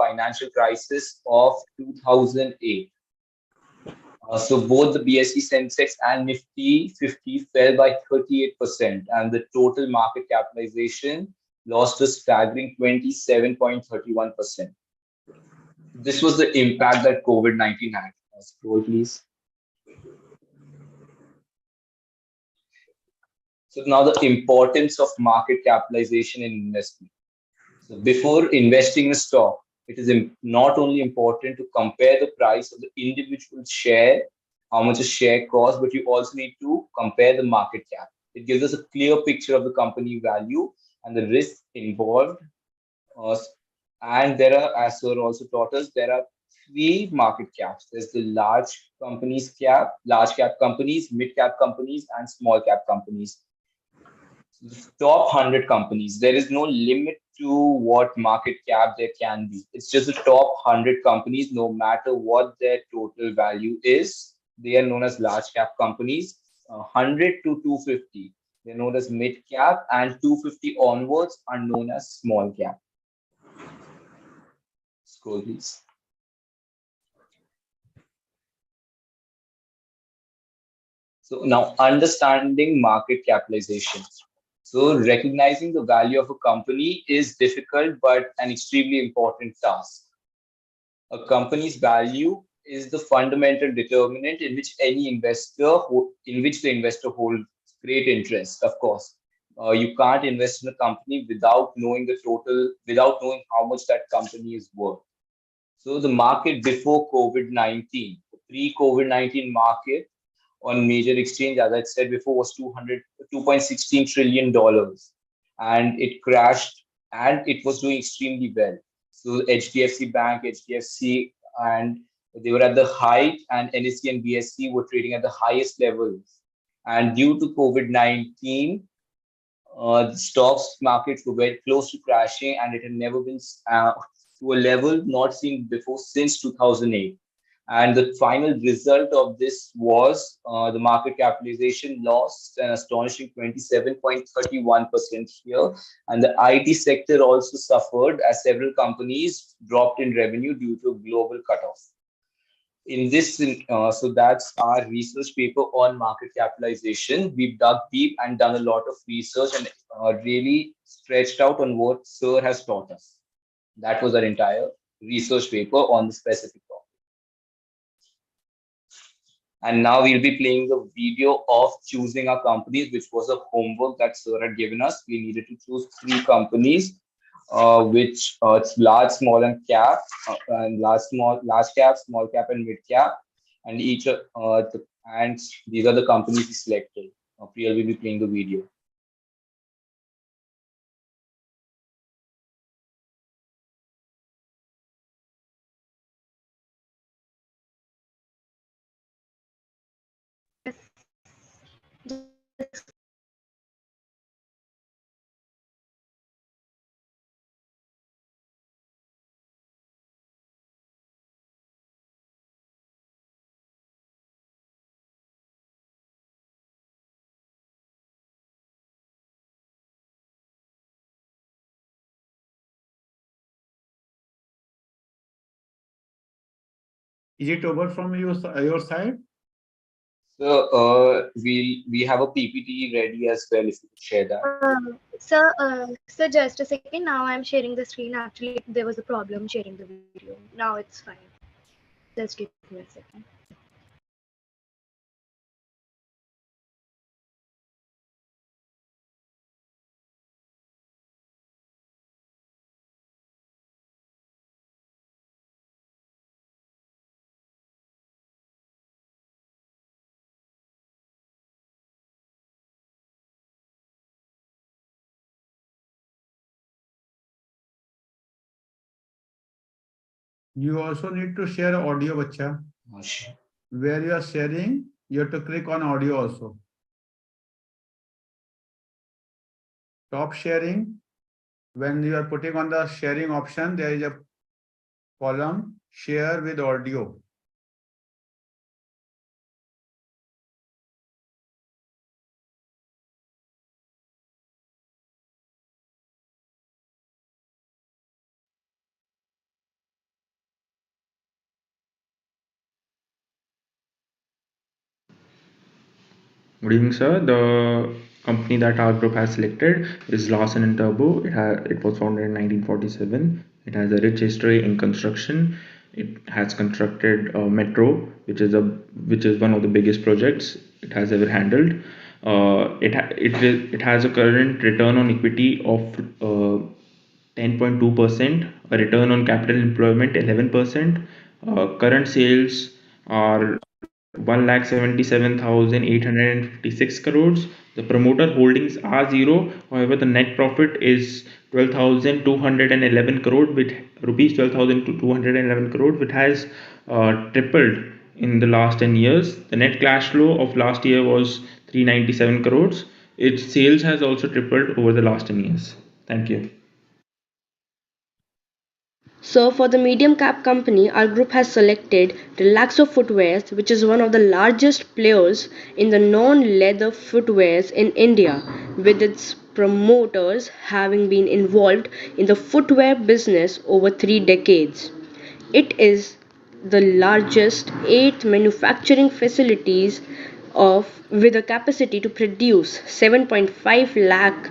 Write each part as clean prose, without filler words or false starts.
financial crisis of 2008. So both the BSE Sensex and Nifty 50 fell by 38%, and the total market capitalization lost a staggering 27.31%. This was the impact that COVID-19 had. Scroll, please. So now the importance of market capitalization in investment. So before investing in a stock, it is not only important to compare the price of the individual share, how much a share costs, but you also need to compare the market cap. It gives us a clear picture of the company value and the risks involved. Uh, and there are, as Sir also taught us, there are three market caps. There's the large cap companies, mid cap companies, and small cap companies. Top 100 companies. There is no limit to what market cap there can be. It's just the top 100 companies, no matter what their total value is. They are known as large cap companies. 100 to 250, they're known as mid cap, and 250 onwards are known as small cap. Scroll, please. So now understanding market capitalization. So recognizing the value of a company is difficult but an extremely important task. A company's value is the fundamental determinant in which in which the investor holds great interest. Of course, you can't invest in a company without knowing without knowing how much that company is worth. So the market before COVID-19, pre-COVID-19 market on major exchange, as I said before, was 2.16 trillion dollars, and it crashed, and it was doing extremely well. So HDFC Bank, HDFC, and they were at the height, and NSE and BSE were trading at the highest levels. And due to COVID-19, the stocks markets were very close to crashing, and it had never been to a level not seen before since 2008. And the final result of this was the market capitalization lost an astonishing 27.31% here. And the IT sector also suffered as several companies dropped in revenue due to a global cutoff. So that's our research paper on market capitalization. We've dug deep and done a lot of research and really stretched out on what Sir has taught us. That was our entire research paper on the specific topic. And now we'll be playing the video of choosing our companies, which was a homework that Sir had given us. We needed to choose three companies, which it's large, small, and cap, and large cap, small cap, and mid cap. And and these are the companies we selected. Priya will be playing the video. Is it over from your side? So we have a PPT ready as well. If you could share that. Sir, just a second. Now I'm sharing the screen. Actually, there was a problem sharing the video. Now it's fine. Just give me a second. You also need to share audio, bacha. Where you are sharing, you have to click on audio also. Stop sharing. When you are putting on the sharing option, there is a column share with audio. Good evening, sir. The company that our group has selected is Lawson and Turbo. It was founded in 1947. It has a rich history in construction. It has constructed a metro, which is one of the biggest projects it has ever handled. It has a current return on equity of 10.2%, a return on capital employment 11%. Current sales are 1,77,856 crores. The promoter holdings are zero. However, the net profit is 12,211 crore, which rupees 12,211 crore, which has tripled in the last 10 years. The net cash flow of last year was 397 crores. Its sales has also tripled over the last 10 years. Thank you. So, for the medium cap company, our group has selected Relaxo Footwears, which is one of the largest players in the non leather footwears in India, with its promoters having been involved in the footwear business over 3 decades. It is the largest eighth manufacturing facilities of with a capacity to produce 7.5 lakh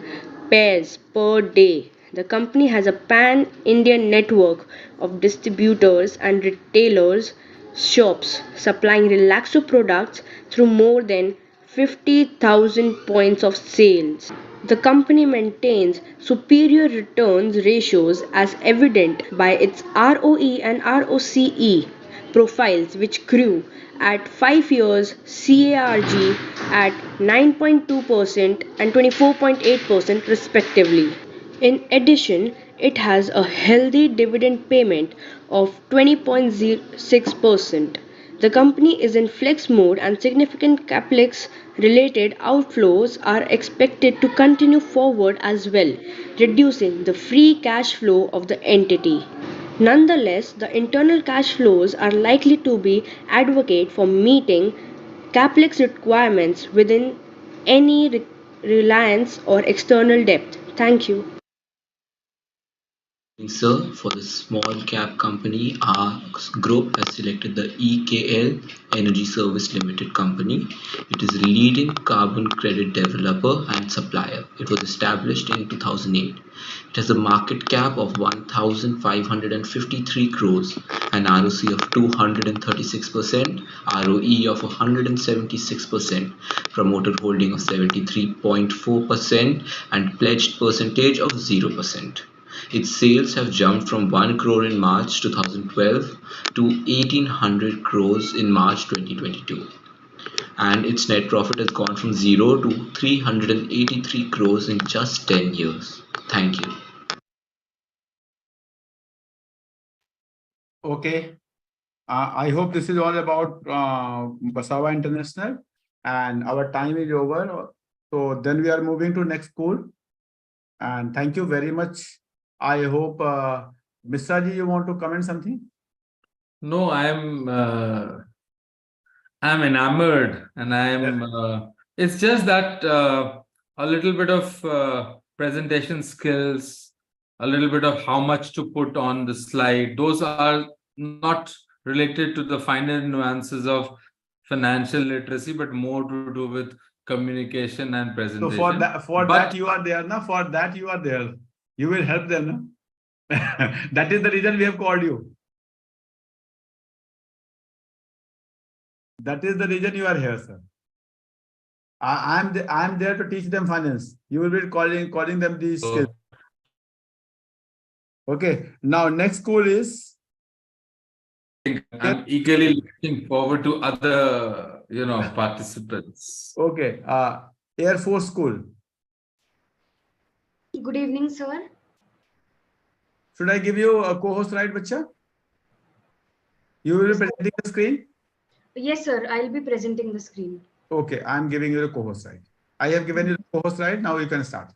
pairs per day. The company has a pan Indian network of distributors and retailers shops supplying Relaxo products through more than 50,000 points of sales. The company maintains superior returns ratios as evident by its ROE and ROCE profiles, which grew at 5 years CARG at 9.2% and 24.8% respectively. In addition, it has a healthy dividend payment of 20.06%. The company is in flex mode and significant capex related outflows are expected to continue forward as well, reducing the free cash flow of the entity. Nonetheless, the internal cash flows are likely to be adequate for meeting capex requirements within any reliance or external debt. Thank you. Sir, for the small cap company, our group has selected the EKL Energy Service Limited company. It is a leading carbon credit developer and supplier. It was established in 2008. It has a market cap of 1,553 crores, an ROC of 236%, ROE of 176%, promoter holding of 73.4%, and pledged percentage of 0%. Its sales have jumped from 1 crore in March 2012 to 1800 crores in March 2022. And its net profit has gone from 0 to 383 crores in just 10 years. Thank you. Okay. I hope this is all about Basawa International, and our time is over. So then we are moving to next school. And thank you very much. I hope, Mr. Ji, you want to comment something? No, I'm enamored, and it's just that a little bit of presentation skills, a little bit of how much to put on the slide. Those are not related to the finer nuances of financial literacy, but more to do with communication and presentation. So that you are there, na? For that you are there. You will help them, na? That is the reason we have called you. That is the reason you are here, sir. I'm there to teach them finance. You will be calling them these skills. Okay. Now next school is. I'm eagerly looking forward to other, participants. Okay. Air Force School. Good evening, sir. Should I give you a co-host, right, Bacha? You will be presenting the screen? Yes, sir. I'll be presenting the screen. Okay. I'm giving you the co-host, right? I have given you the co-host, right? Now you can start.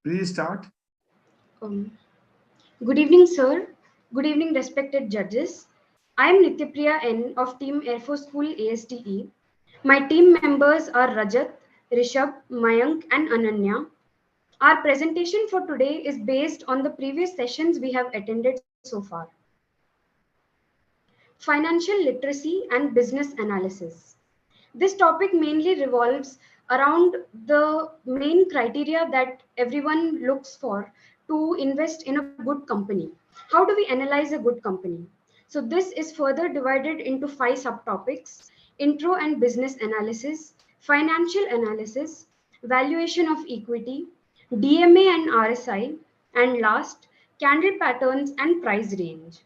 Please start. Um, Good evening, sir. Good evening, respected judges. I am Nityapriya N of Team Air Force School ASTE. My team members are Rajat, Rishabh, Mayank, and Ananya. Our presentation for today is based on the previous sessions we have attended so far. Financial literacy and business analysis. This topic mainly revolves around the main criteria that everyone looks for to invest in a good company. How do we analyze a good company? So, this is further divided into 5 subtopics: intro and business analysis, financial analysis, valuation of equity, DMA and RSI, and last, candle patterns and price range.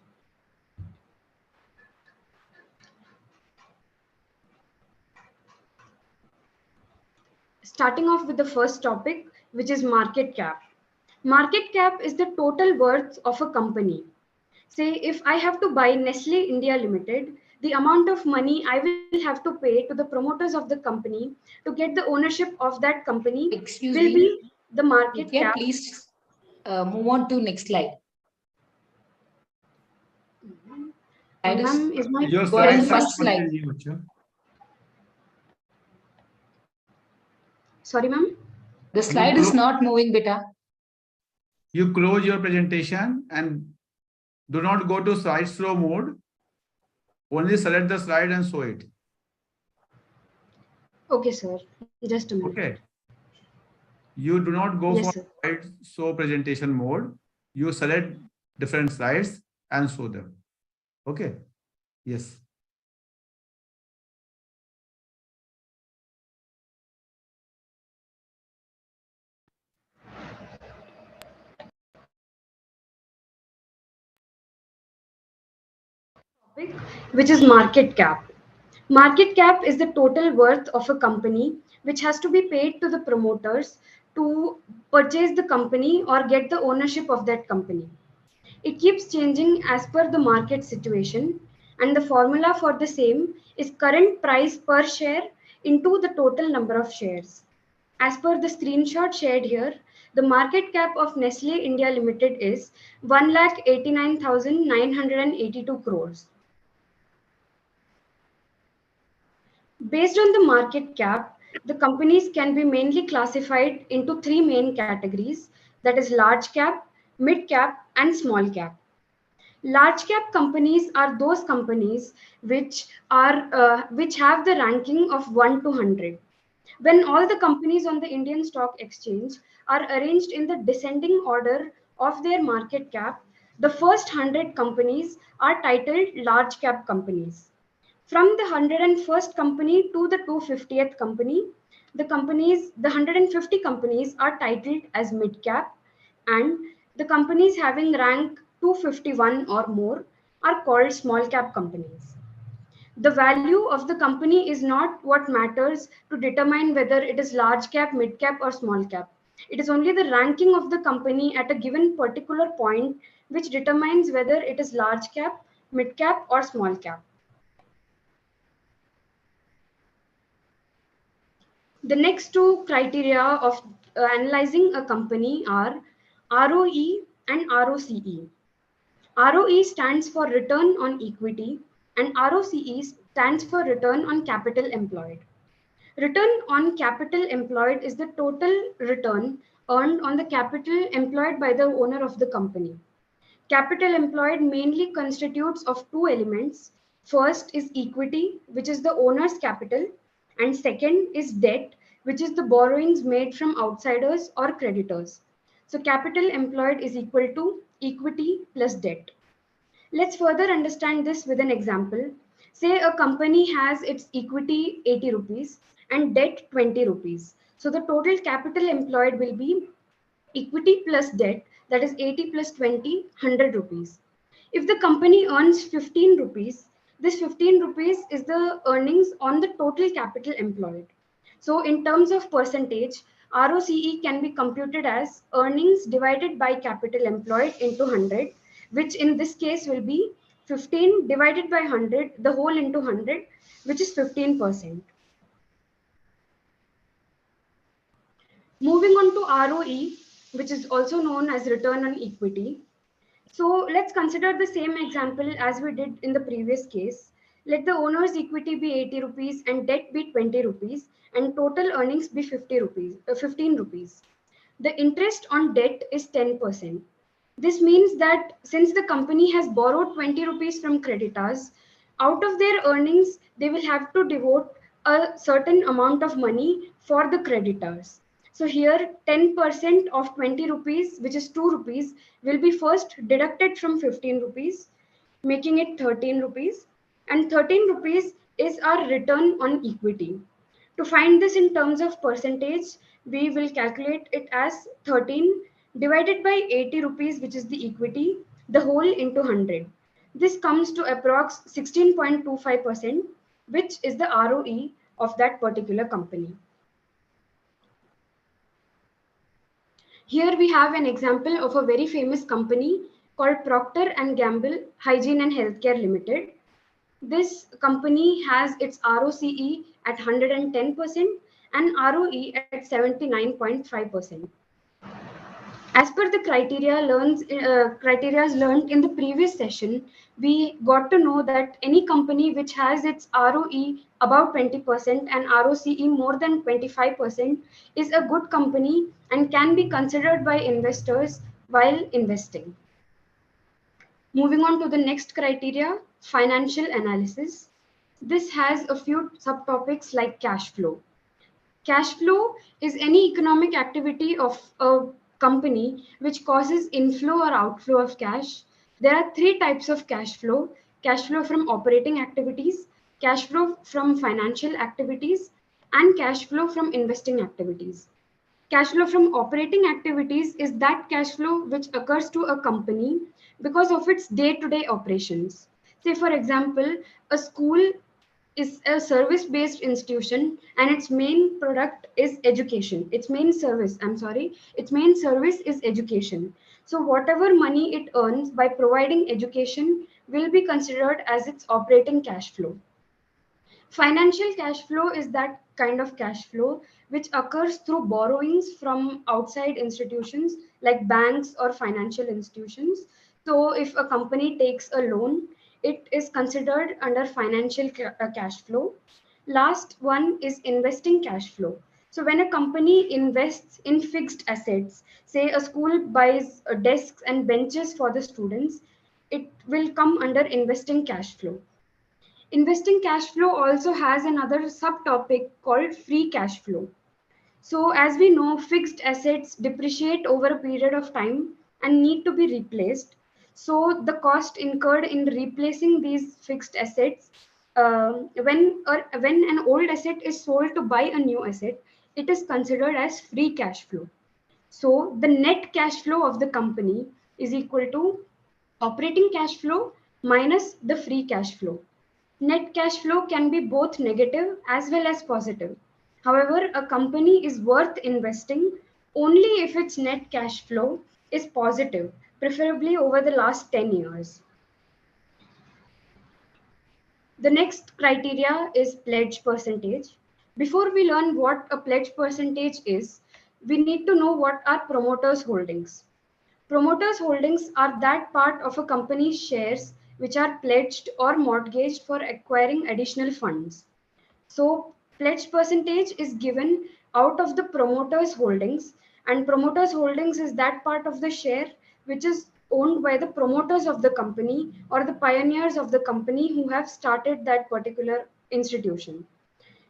Starting off with the first topic, which is market cap. Market cap is the total worth of a company. Say, if I have to buy Nestle India Limited, the amount of money I will have to pay to the promoters of the company to get the ownership of that company Excuse will me, be the market Nitya, cap. please move on to next slide. Slide is Ma'am, is my Your you are in slides are first not slide. changing, Bachcha. sorry, ma'am? The slide is not moving, beta. You close your presentation and do not go to slide show mode. Only select the slide and show it. Okay, sir. Just a minute. Okay. You do not go Yes, for sir. slide show presentation mode. You select different slides and show them. Okay. Yes. Topic, which is market cap. Market cap is the total worth of a company which has to be paid to the promoters to purchase the company or get the ownership of that company. It keeps changing as per the market situation, and the formula for the same is current price per share into the total number of shares. As per the screenshot shared here, the market cap of Nestle India Limited is 1,89,982 crores. Based on the market cap, the companies can be mainly classified into 3 main categories, that is large cap, mid cap, and small cap. Large cap companies are those companies which have the ranking of 1 to 100. When all the companies on the Indian Stock Exchange are arranged in the descending order of their market cap, the first 100 companies are titled large cap companies. From the 101st company to the 250th company, the 150 companies are titled as mid cap, and the companies having rank 251 or more are called small cap companies. The value of the company is not what matters to determine whether it is large cap, mid cap, or small cap. It is only the ranking of the company at a given particular point which determines whether it is large cap, mid cap, or small cap. The next two criteria of analyzing a company are ROE and ROCE. ROE stands for return on equity and ROCE stands for return on capital employed. Return on capital employed is the total return earned on the capital employed by the owner of the company. Capital employed mainly constitutes of two elements. First is equity, which is the owner's capital, and second is debt, which is the borrowings made from outsiders or creditors. So capital employed is equal to equity plus debt. Let's further understand this with an example. Say a company has its equity 80 rupees and debt 20 rupees. So the total capital employed will be equity plus debt, that is 80 plus 20, 100 rupees. If the company earns 15 rupees, this 15 rupees is the earnings on the total capital employed. So in terms of percentage, ROCE can be computed as earnings divided by capital employed into 100, which in this case will be 15 divided by 100, the whole into 100, which is 15%. Moving on to ROE, which is also known as return on equity. So let's consider the same example as we did in the previous case. Let the owner's equity be 80 rupees and debt be 20 rupees and total earnings be 50 rupees, 15 rupees. The interest on debt is 10%. This means that since the company has borrowed 20 rupees from creditors, out of their earnings, they will have to devote a certain amount of money for the creditors. So here 10% of 20 rupees, which is 2 rupees, will be first deducted from 15 rupees, making it 13 rupees. And 13 rupees is our return on equity. To find this in terms of percentage, we will calculate it as 13 divided by 80 rupees, which is the equity, the whole into 100. This comes to approx 16.25%, which is the ROE of that particular company. Here we have an example of a very famous company called Procter and Gamble Hygiene and Healthcare Limited. This company has its ROCE at 110% and ROE at 79.5%. As per the criteria learned in the previous session, we got to know that any company which has its ROE above 20% and ROCE more than 25% is a good company and can be considered by investors while investing. Moving on to the next criteria, financial analysis. This has a few subtopics like cash flow. Cash flow is any economic activity of a company which causes inflow or outflow of cash. There are three types of cash flow: cash flow from operating activities, cash flow from financial activities, and cash flow from investing activities. Cash flow from operating activities is that cash flow which occurs to a company because of its day-to-day operations. Say, for example, a school is a service-based institution and its main product is education. Its main service is education. So whatever money it earns by providing education will be considered as its operating cash flow. Financial cash flow is that kind of cash flow which occurs through borrowings from outside institutions like banks or financial institutions. So, if a company takes a loan, it is considered under financial cash flow. Last one is investing cash flow. So, when a company invests in fixed assets, say a school buys desks and benches for the students, it will come under investing cash flow. Investing cash flow also has another subtopic called free cash flow. So, as we know, fixed assets depreciate over a period of time and need to be replaced. So, the cost incurred in replacing these fixed assets, when an old asset is sold to buy a new asset, it is considered as free cash flow. So, the net cash flow of the company is equal to operating cash flow minus the free cash flow. Net cash flow can be both negative as well as positive. However, a company is worth investing only if its net cash flow is positive, preferably over the last 10 years. The next criteria is pledge percentage. Before we learn what a pledge percentage is, we need to know what are promoters' holdings. Promoters' holdings are that part of a company's shares which are pledged or mortgaged for acquiring additional funds. So, pledge percentage is given out of the promoter's holdings, and promoter's holdings is that part of the share which is owned by the promoters of the company or the pioneers of the company who have started that particular institution.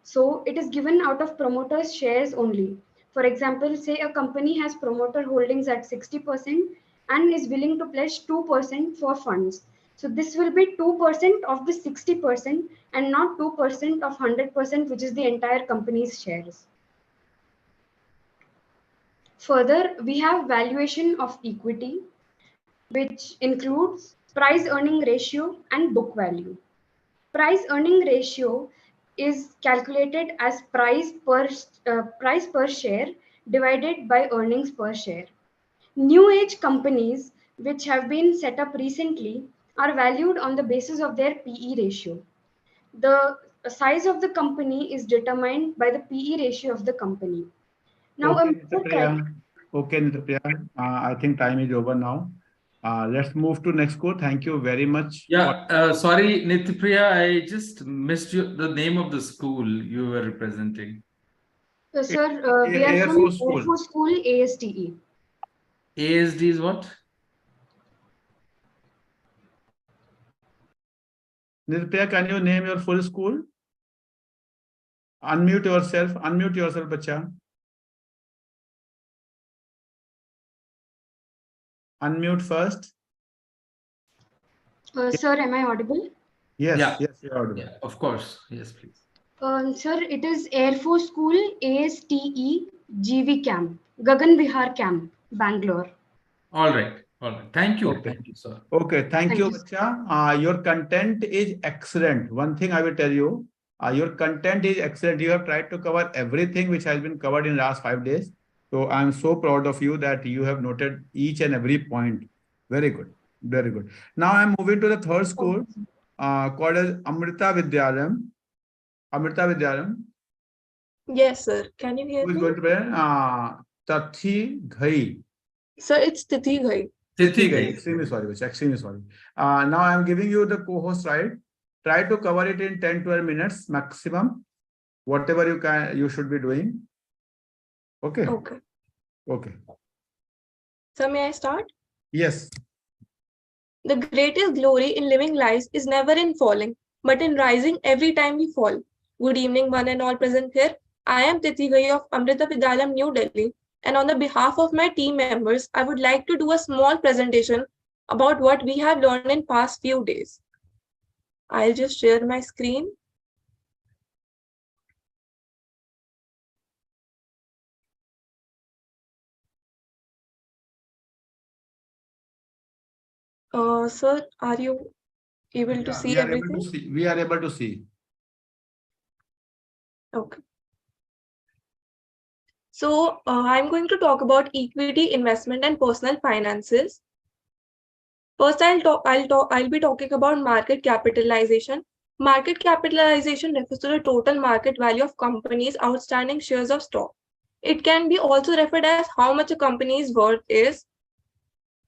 So it is given out of promoters' shares only. For example, say a company has promoter holdings at 60% and is willing to pledge 2% for funds. So this will be 2% of the 60% and not 2% of 100%, which is the entire company's shares. Further, we have valuation of equity, which includes price earning ratio and book value. Price earning ratio is calculated as price per share divided by earnings per share. New age companies which have been set up recently are valued on the basis of their PE ratio. The size of the company is determined by the PE ratio of the company. Now, Okay, Mr. Priya. Okay, Nitya. I think time is over now. Let's move to next call. Thank you very much. Yeah, sorry, Nityapriya, I just missed the name of the school you were representing. Sir, we are Air from Force Air School. Force School, ASTE. ASD is what? Nitya, can you name your full school? Unmute yourself. Unmute yourself, bacha. Unmute first. Sir, am I audible? Yes, Yeah. yes, you're audible. Yeah, of course. Yes, please. Sir, it is Air Force School, ASTE, GV Camp, Gagan Vihar Camp, Bangalore. All right. All right. Thank you. Okay. Thank you, sir. Okay, thank Thank you, you. bacha. Your content is excellent. One thing I will tell you, your content is excellent. You have tried to cover everything which has been covered in last 5 days. So I'm so proud of you that you have noted each and every point. Very good. Very good. Now I'm moving to the third school, called as Amrita Vidyalayam. Amrita Vidyalayam. Yes, sir. Can you hear Who is me? going to be Tathi Ghai. Sir, it's Tithi Ghai. Tithi Ghai. Extremely sorry, Vish. Extremely sorry. Now I'm giving you the co-host right. Try to cover it in 10-12 minutes maximum. Whatever you can, you should be doing. Okay. Okay. Okay. Sir, may I start? Yes. The greatest glory in living lives is never in falling, but in rising every time we fall. Good evening, one and all present here. I am Tithi Ghai of Amrita Vidyalayam, New Delhi. And on the behalf of my team members, I would like to do a small presentation about what we have learned in past few days. I'll just share my screen. Sir, are you able to see everything? We are able to see. Okay. So I'm going to talk about equity, investment, and personal finances. First, I'll be talking about market capitalization. Market capitalization refers to the total market value of companies' outstanding shares of stock. It can be also referred as how much a company's worth is.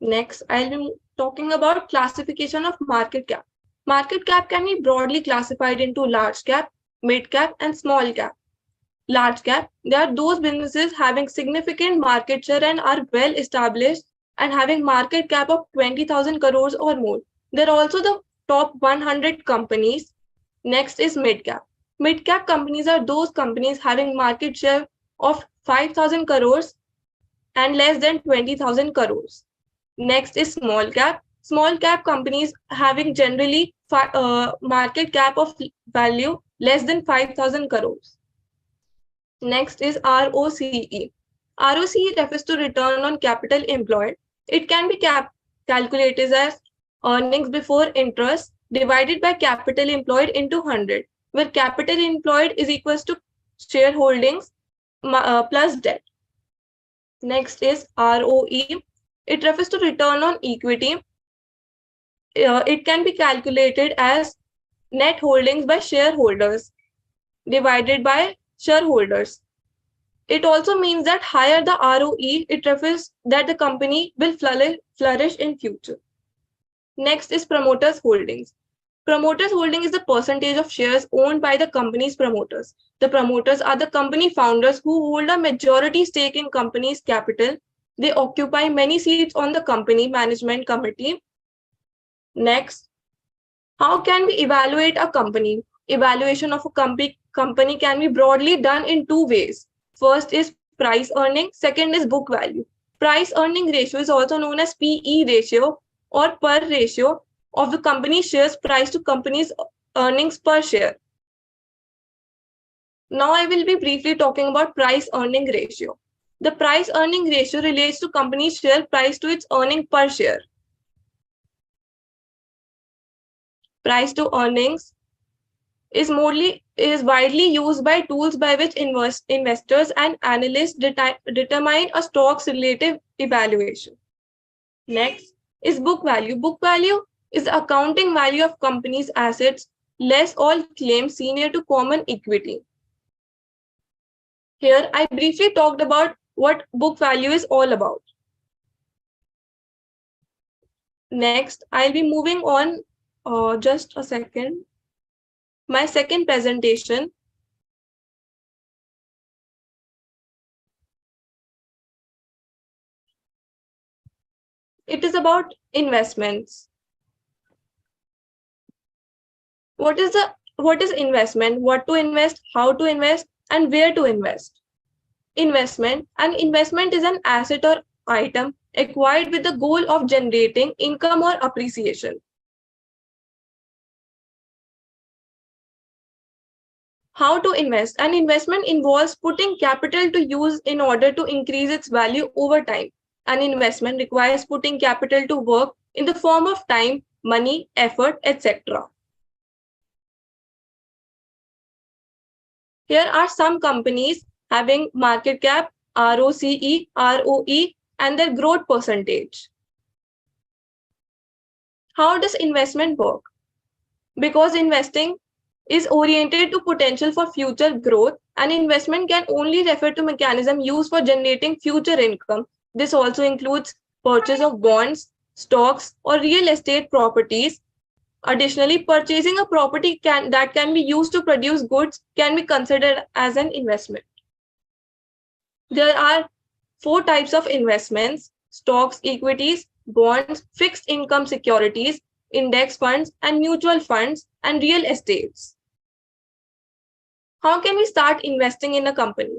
Next, I'll be talking about classification of market cap. Market cap can be broadly classified into large cap, mid cap, and small cap. Large cap, they are those businesses having significant market share and are well established and having market cap of 20,000 crores or more. They're also the top 100 companies. Next is mid cap. Mid cap companies are those companies having market share of 5,000 crores and less than 20,000 crores. Next is small cap. Small cap companies having generally market cap of value less than 5,000 crores. Next is ROCE. ROCE refers to return on capital employed. It can be calculated as earnings before interest divided by capital employed into 100, where capital employed is equals to shareholdings plus debt. Next is ROE. It refers to return on equity. It can be calculated as net holdings by shareholders divided by shareholders. It also means that higher the ROE, it refers that the company will flourish in future. Next is promoters holdings. Promoters holding is the percentage of shares owned by the company's promoters. The promoters are the company founders who hold a majority stake in company's capital. They occupy many seats on the company management committee. Next, how can we evaluate a company? Evaluation of a company can be broadly done in two ways. First is price earning, second is book value. Price earning ratio is also known as PE ratio or per ratio of the company's shares price to company's earnings per share. Now I will be briefly talking about price earning ratio. The price earning ratio relates to company's share price to its earning per share. Price to earnings is widely used by tools by which investors and analysts determine a stock's relative evaluation. Next is book value. Book value is the accounting value of company's assets less all claims senior to common equity. Here, I briefly talked about what book value is all about. Next, I'll be moving on, just a second. My second presentation. It is about investments. What is investment? What to invest, how to invest, and where to invest? Investment. An investment is an asset or item acquired with the goal of generating income or appreciation. How to invest? An investment involves putting capital to use in order to increase its value over time. An investment requires putting capital to work in the form of time, money, effort, etc. Here are some companies having market cap, ROCE, ROE, and their growth percentage. How does investment work? Because investing is oriented to potential for future growth, and investment can only refer to mechanism used for generating future income. This also includes purchase of bonds, stocks, or real estate properties. Additionally, purchasing a property that can be used to produce goods can be considered as an investment. There are 4 types of investments: stocks, equities, bonds, fixed income securities, index funds, and mutual funds, and real estates. How can we start investing in a company?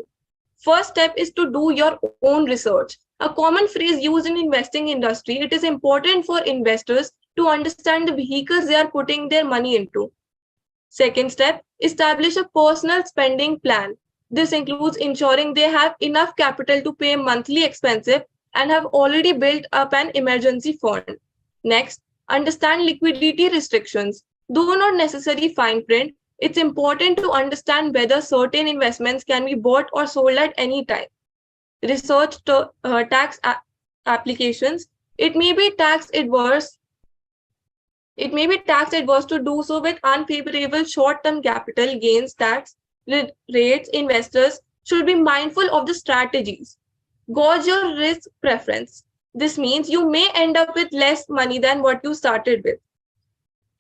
First step is to do your own research. A common phrase used in investing industry, it is important for investors to understand the vehicles they are putting their money into. Second step, establish a personal spending plan. This includes ensuring they have enough capital to pay monthly expenses and have already built up an emergency fund. Next, understand liquidity restrictions. Though not necessarily fine print, it's important to understand whether certain investments can be bought or sold at any time. Research tax applications. It may be tax adverse to do so with unfavorable short-term capital gains tax rates. Investors should be mindful of the strategies. Gauge your risk preference. This means you may end up with less money than what you started with.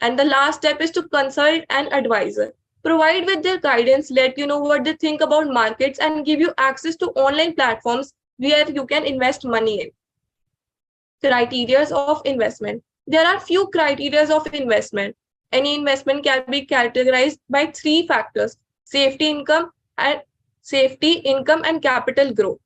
And the last step is to consult an advisor. Provide with their guidance, let you know what they think about markets, and give you access to online platforms where you can invest money in. Criteria of investment. There are few criteria of investment. Any investment can be categorized by 3 factors: safety, income, and capital growth.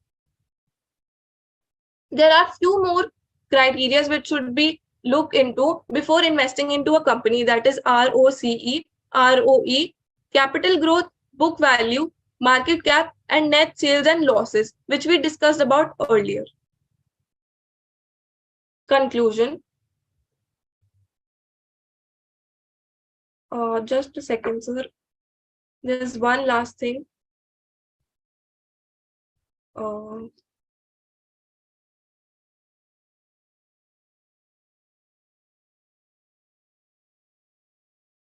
There are few more criteria which should be looked into before investing into a company, that is ROCE, ROE, capital growth, book value, market cap, and net sales and losses, which we discussed about earlier. Conclusion. Just a second, sir. There's one last thing.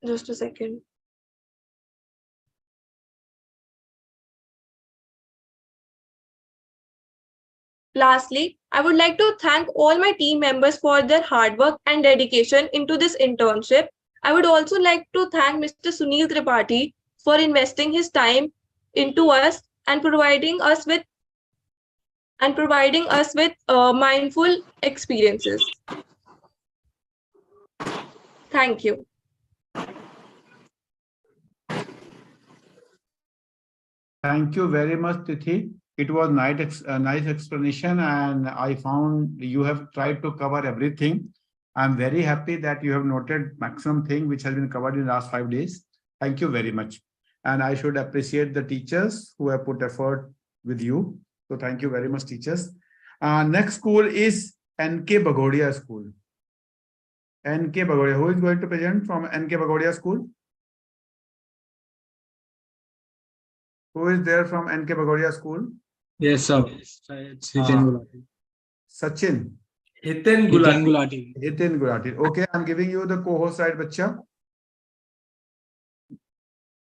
Just a second. Lastly, I would like to thank all my team members for their hard work and dedication into this internship. I would also like to thank Mr. Sunil Tripathi for investing his time into us and providing us with mindful experiences. Thank you. Thank you very much, Tithi. It was a nice explanation, and I found you have tried to cover everything. I'm very happy that you have noted maximum thing which has been covered in the last 5 days. Thank you very much. And I should appreciate the teachers who have put effort with you. So thank you very much, teachers. Next school is NK Bagodia School. NK Bagodia. Who is going to present from NK Bagodia School? Who is there from NK Bagodia School? Yes, sir. It's Hiten Gulati. Sachin. Hiten Gulati. Hiten Gulati. Okay, I'm giving you the co-host side, bacha.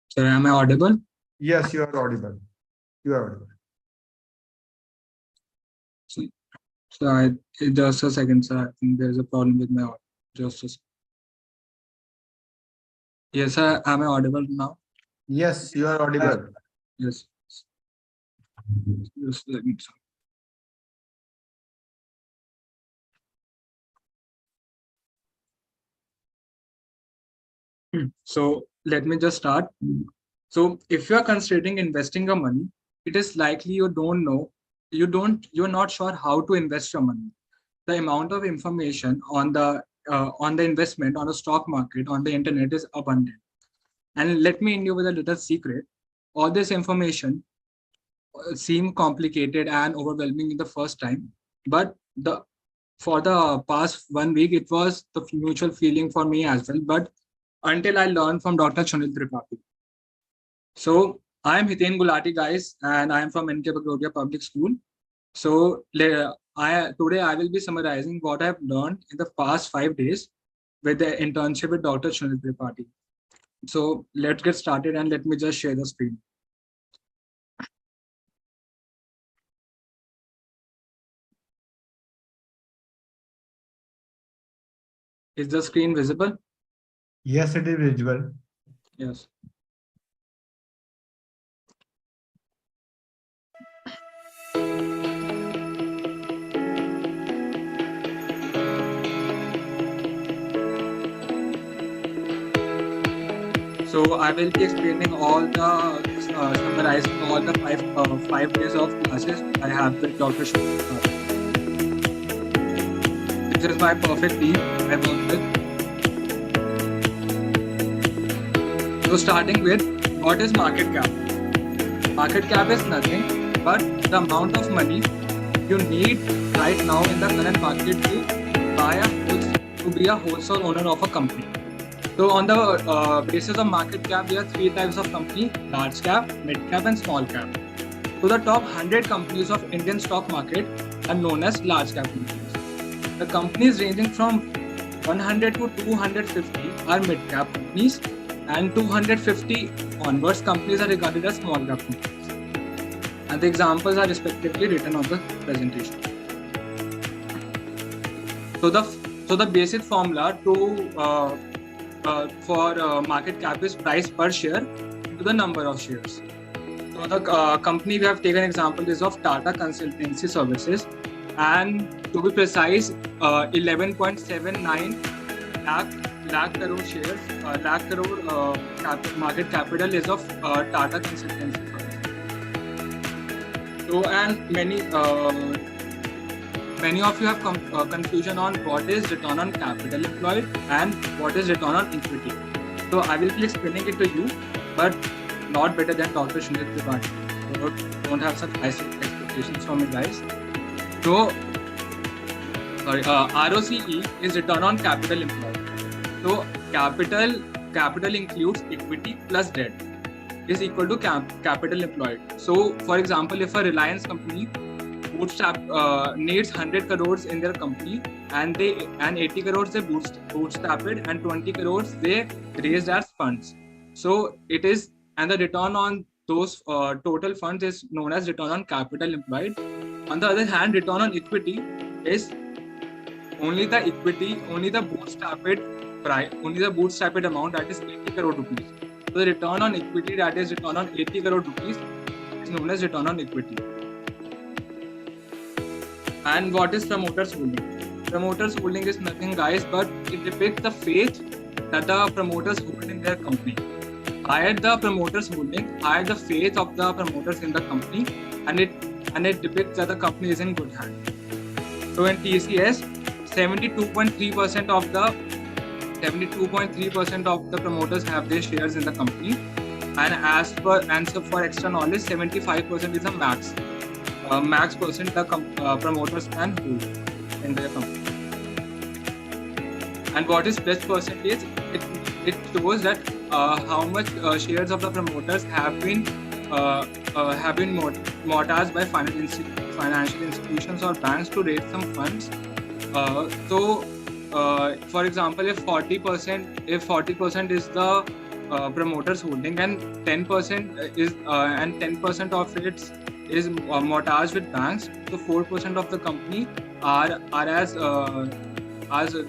Sir, am I audible? Yes, you are audible. You are audible. So just a second, sir. I think there's a problem with my audio. Just a second. Yes, sir. Am I audible now? Yes, you are audible. Yes. Just let me. So let me just start. So if you are considering investing your money, it is likely you're not sure how to invest your money. The amount of information on the investment on the stock market on the internet is abundant. And let me end you with a little secret. All this information seem complicated and overwhelming in the first time, but for the past 1 week, it was the mutual feeling for me as well. But until I learned from Dr. Sunil Tripathi. So I am Hiten Gulati, guys, and I am from NK Bagrodia Public School. So today I will be summarizing what I have learned in the past 5 days with the internship with Dr. Sunil Tripathi. So let's get started and let me just share the screen. Is the screen visible? Yes, it is visible. Yes. So I will be explaining summarizing all the 5 days of classes I have with Dr. Sunil Tripathi. This is my perfect team I work with. So starting with, what is market cap? Market cap is nothing but the amount of money you need right now in the current market to be a wholesale owner of a company. So on the basis of market cap, there are 3 types of company: large cap, mid cap, and small cap. So the top 100 companies of Indian stock market are known as large cap companies. The companies ranging from 100 to 250 are mid cap companies, and 250 onwards companies are regarded as small cap companies. And the examples are respectively written on the presentation. So the basic formula for market cap is price per share to the number of shares. So the company we have taken example is of Tata Consultancy Services, and to be precise, 11.79 lakh crore shares, market capital is of Tata Consultancy Services. So and many of you have confusion on what is return on capital employed and what is return on equity. So I will be explaining it to you, but not better than Dr. Sunil Tripathi. So don't have such high expectations from me, guys. So ROCE is return on capital employed. So capital includes equity plus debt is equal to capital employed. So for example, if a Reliance company needs 100 crores in their company and 80 crores they bootstrap it and 20 crores they raised as funds. So it is, and the return on those total funds is known as return on capital employed. On the other hand, return on equity is only the bootstrapped amount, that is 80 crore rupees. So the return on equity, that is return on 80 crore rupees, is known as return on equity. And what is promoters holding? Promoters holding is nothing, guys, but it depicts the faith that the promoters hold in their company. Higher the promoters holding, higher the faith of the promoters in the company, and it depicts that the company is in good hands. So in TCS, 72.3% of the promoters have their shares in the company, and as per answer for extra knowledge, 75% is a max percent the promoters can hold in their company. And what is pledge percentage? It shows that how much shares of the promoters have been mortgaged by financial institutions or banks to raise some funds. For example, if 40% is the promoters holding and 10% of it is mortgaged with banks, so 4% of the company are as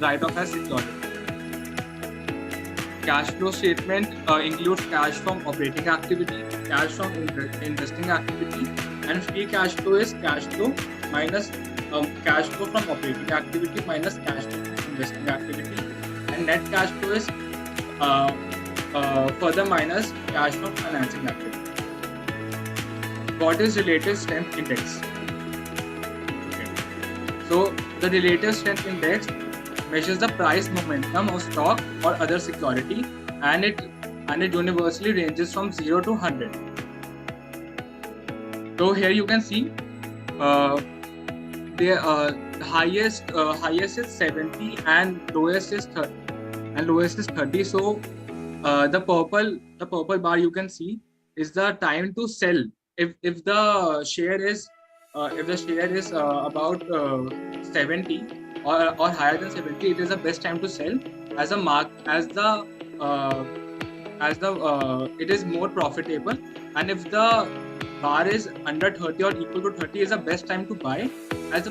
write off as security. Cash flow statement includes cash from operating activity, cash from investing activity, and free cash flow is cash flow minus cash flow from operating activity minus cash flow from investing activity, and net cash flow is further minus cash from financing activity. What is relative strength index? Okay. So the relative strength index measures the price momentum of stock or other security, and it universally ranges from 0 to 100. So here you can see the highest is 70 and lowest is 30. So the purple bar you can see is the time to sell. If the share is about 70 or higher than 70, it is the best time to sell as it is more profitable. And if the bar is under 30 or equal to 30, is the best time to buy as the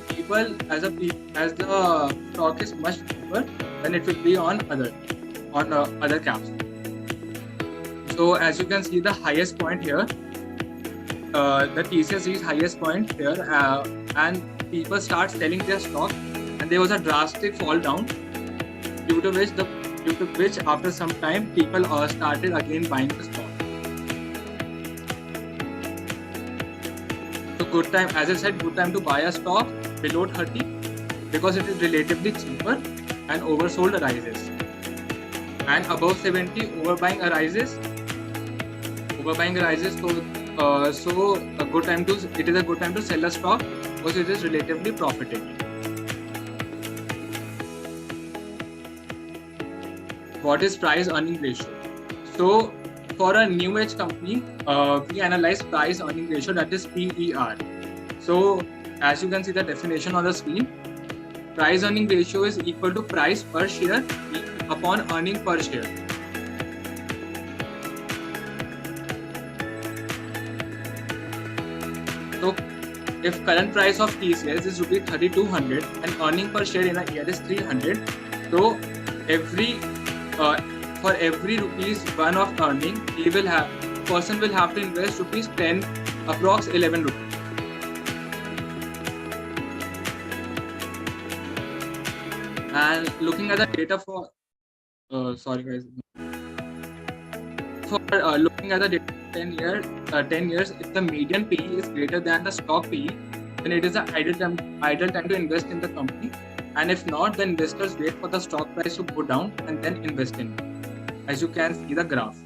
stock is much cheaper than it will be on other caps. So as you can see, the highest point here, the TCS is highest point here, and people start selling their stock, and there was a drastic fall down, due to which after some time people started again buying the stock. So good time, as I said, good time to buy a stock below 30 because it is relatively cheaper and oversold arises, and above 70 overbuying arises. So it is a good time to sell a stock because it is relatively profitable. What is price earning ratio? So for a new age company, we analyze price earning ratio, that is PER. So as you can see the definition on the screen, price earning ratio is equal to price per share upon earning per share. So if current price of TCS is rupees 3,200 and earning per share in a year is 300, so for every rupees 1 of earning, person will have to invest rupees 10, approx 11 rupees. And looking at the data for looking at the data 10 years, if the median PE is greater than the stock PE, then it is an ideal time to invest in the company. And if not, then investors wait for the stock price to go down and then invest in it, as you can see the graph.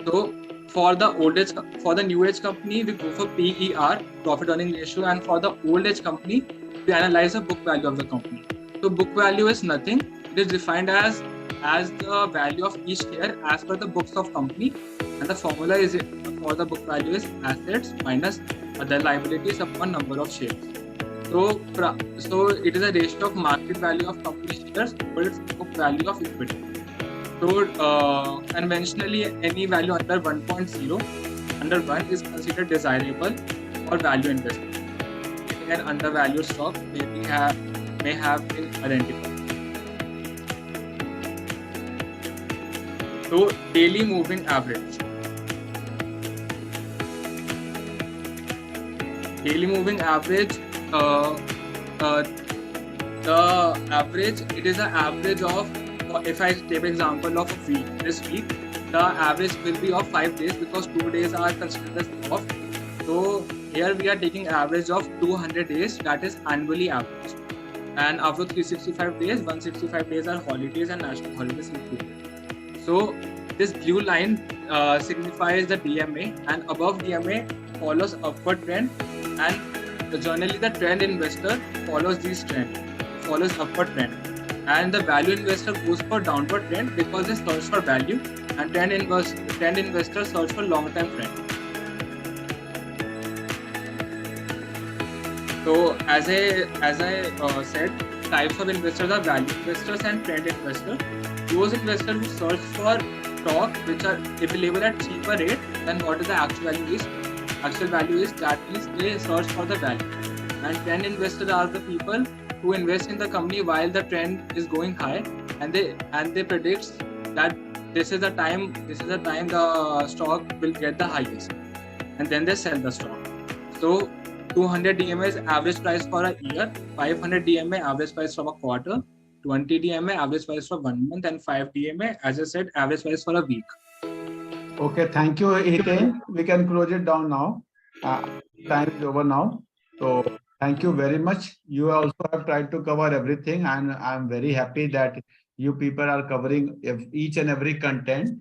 So for the new age company, we go for PER, profit earning ratio, and for the old age company, we analyze the book value of the company. So book value is nothing. It is defined as the value of each share as per the books of company, and the formula is for the book value is assets minus other liabilities upon number of shares. So it is a ratio of market value of company shares over its book value of equity. So conventionally, any value under 1.0, under 1 is considered desirable for value investment. An undervalued stock may have been identified. So daily moving average. Daily moving average. The average, it is an average of, if I take an example of a week, this week, the average will be of 5 days because 2 days are considered as off. So here we are taking average of 200 days, that is annually average. And after 365 days, 165 days are holidays and national holidays included. So this blue line signifies the DMA, and above DMA follows upward trend, and generally the trend investor follows upward trend, and the value investor goes for downward trend because they search for value, and trend investor search for long-term trend. So as I said, types of investors are value investors and trend investors. Those investors who search for stock which are available at cheaper rate then what is the actual value is? Actual value is, that means they search for the value. And 10 investors are the people who invest in the company while the trend is going high, and they predict that this is the time the stock will get the highest, and then they sell the stock. So 200 DMA is average price for a year, 500 DMA average price for a quarter, 20 DMA average price for 1 month, and 5 DMA, as I said, average price for a week. Okay, thank you, Ethan. We can close it down now. Time is over now. So thank you very much. You also have tried to cover everything, and I'm very happy that you people are covering each and every content.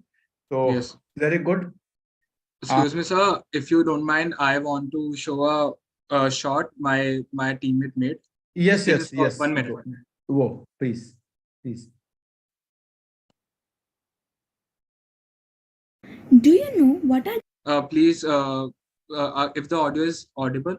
So Yes. very good. Excuse me, sir. If you don't mind, I want to show a shot my teammate made. Yes, yes, For yes. 1 minute. Whoa, please, please. Do you know what are Please, if the audio is audible.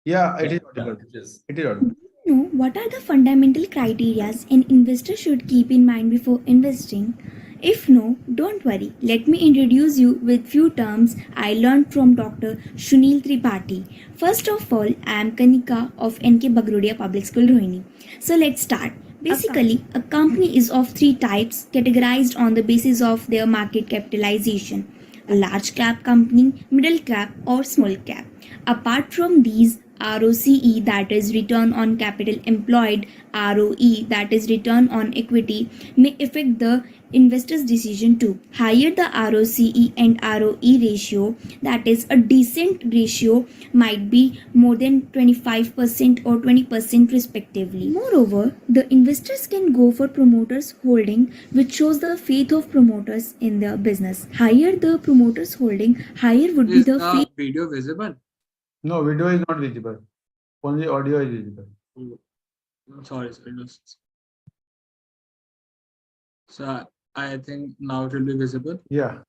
Yeah, it is audible. It is audible. you know what are the fundamental criteria an investor should keep in mind before investing? If no, don't worry. Let me introduce you with few terms I learned from Dr. Sunil Tripathi. First of all, I am Kanika of NK Bagrodia Public School, Rohini. So let's start. Basically, a company is of three types categorized on the basis of their market capitalization: a large cap company, middle cap, or small cap. Apart from these, ROCE, that is return on capital employed, ROE, that is return on equity, may affect the investor's decision too. Higher the ROCE and ROE ratio, that is a decent ratio, might be more than 25% or 20% respectively. Moreover, the investors can go for promoters holding, which shows the faith of promoters in their business. Higher the promoters holding, higher would be Is the the video visible? No, video is not visible. Only audio is visible. Sorry, so I think now it will be visible. Yeah.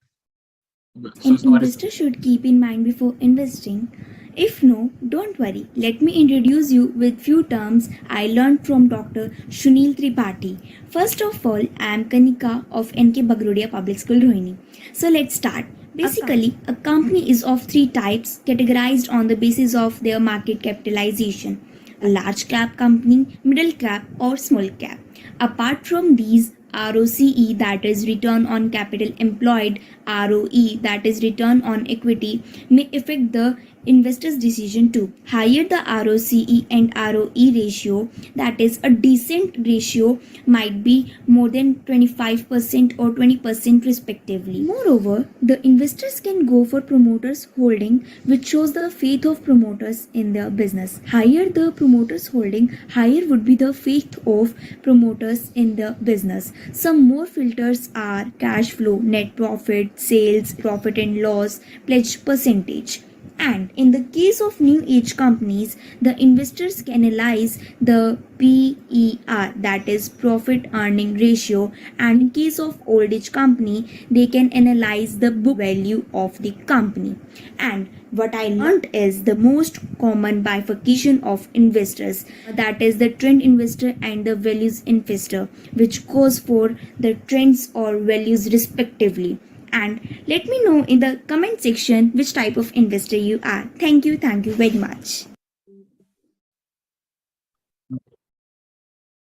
An investor should keep in mind before investing. If no, don't worry. Let me introduce you with few terms I learned from Dr. Sunil Tripathi. First of all, I am Kanika of NK Bagrodia Public School, Rohini. So let's start. Basically, a company is of three types categorized on the basis of their market capitalization: a large cap company, middle cap, or small cap. Apart from these, ROCE, that is return on capital employed, ROE, that is return on equity, may affect the investor's decision too. Higher the ROCE and ROE ratio, that is a decent ratio, might be more than 25% or 20% respectively. Moreover, the investors can go for promoters holding, which shows the faith of promoters in their business. Higher the promoters holding, higher would be the faith of promoters in the business. Some more filters are cash flow, net profit, sales, profit and loss, pledge percentage. And in the case of new age companies, the investors can analyze the PER, that is profit earning ratio, and in case of old age company, they can analyze the book value of the company. And what I learned is the most common bifurcation of investors, that is the trend investor and the values investor, which goes for the trends or values respectively. And let me know in the comment section which type of investor you are. Thank you very much.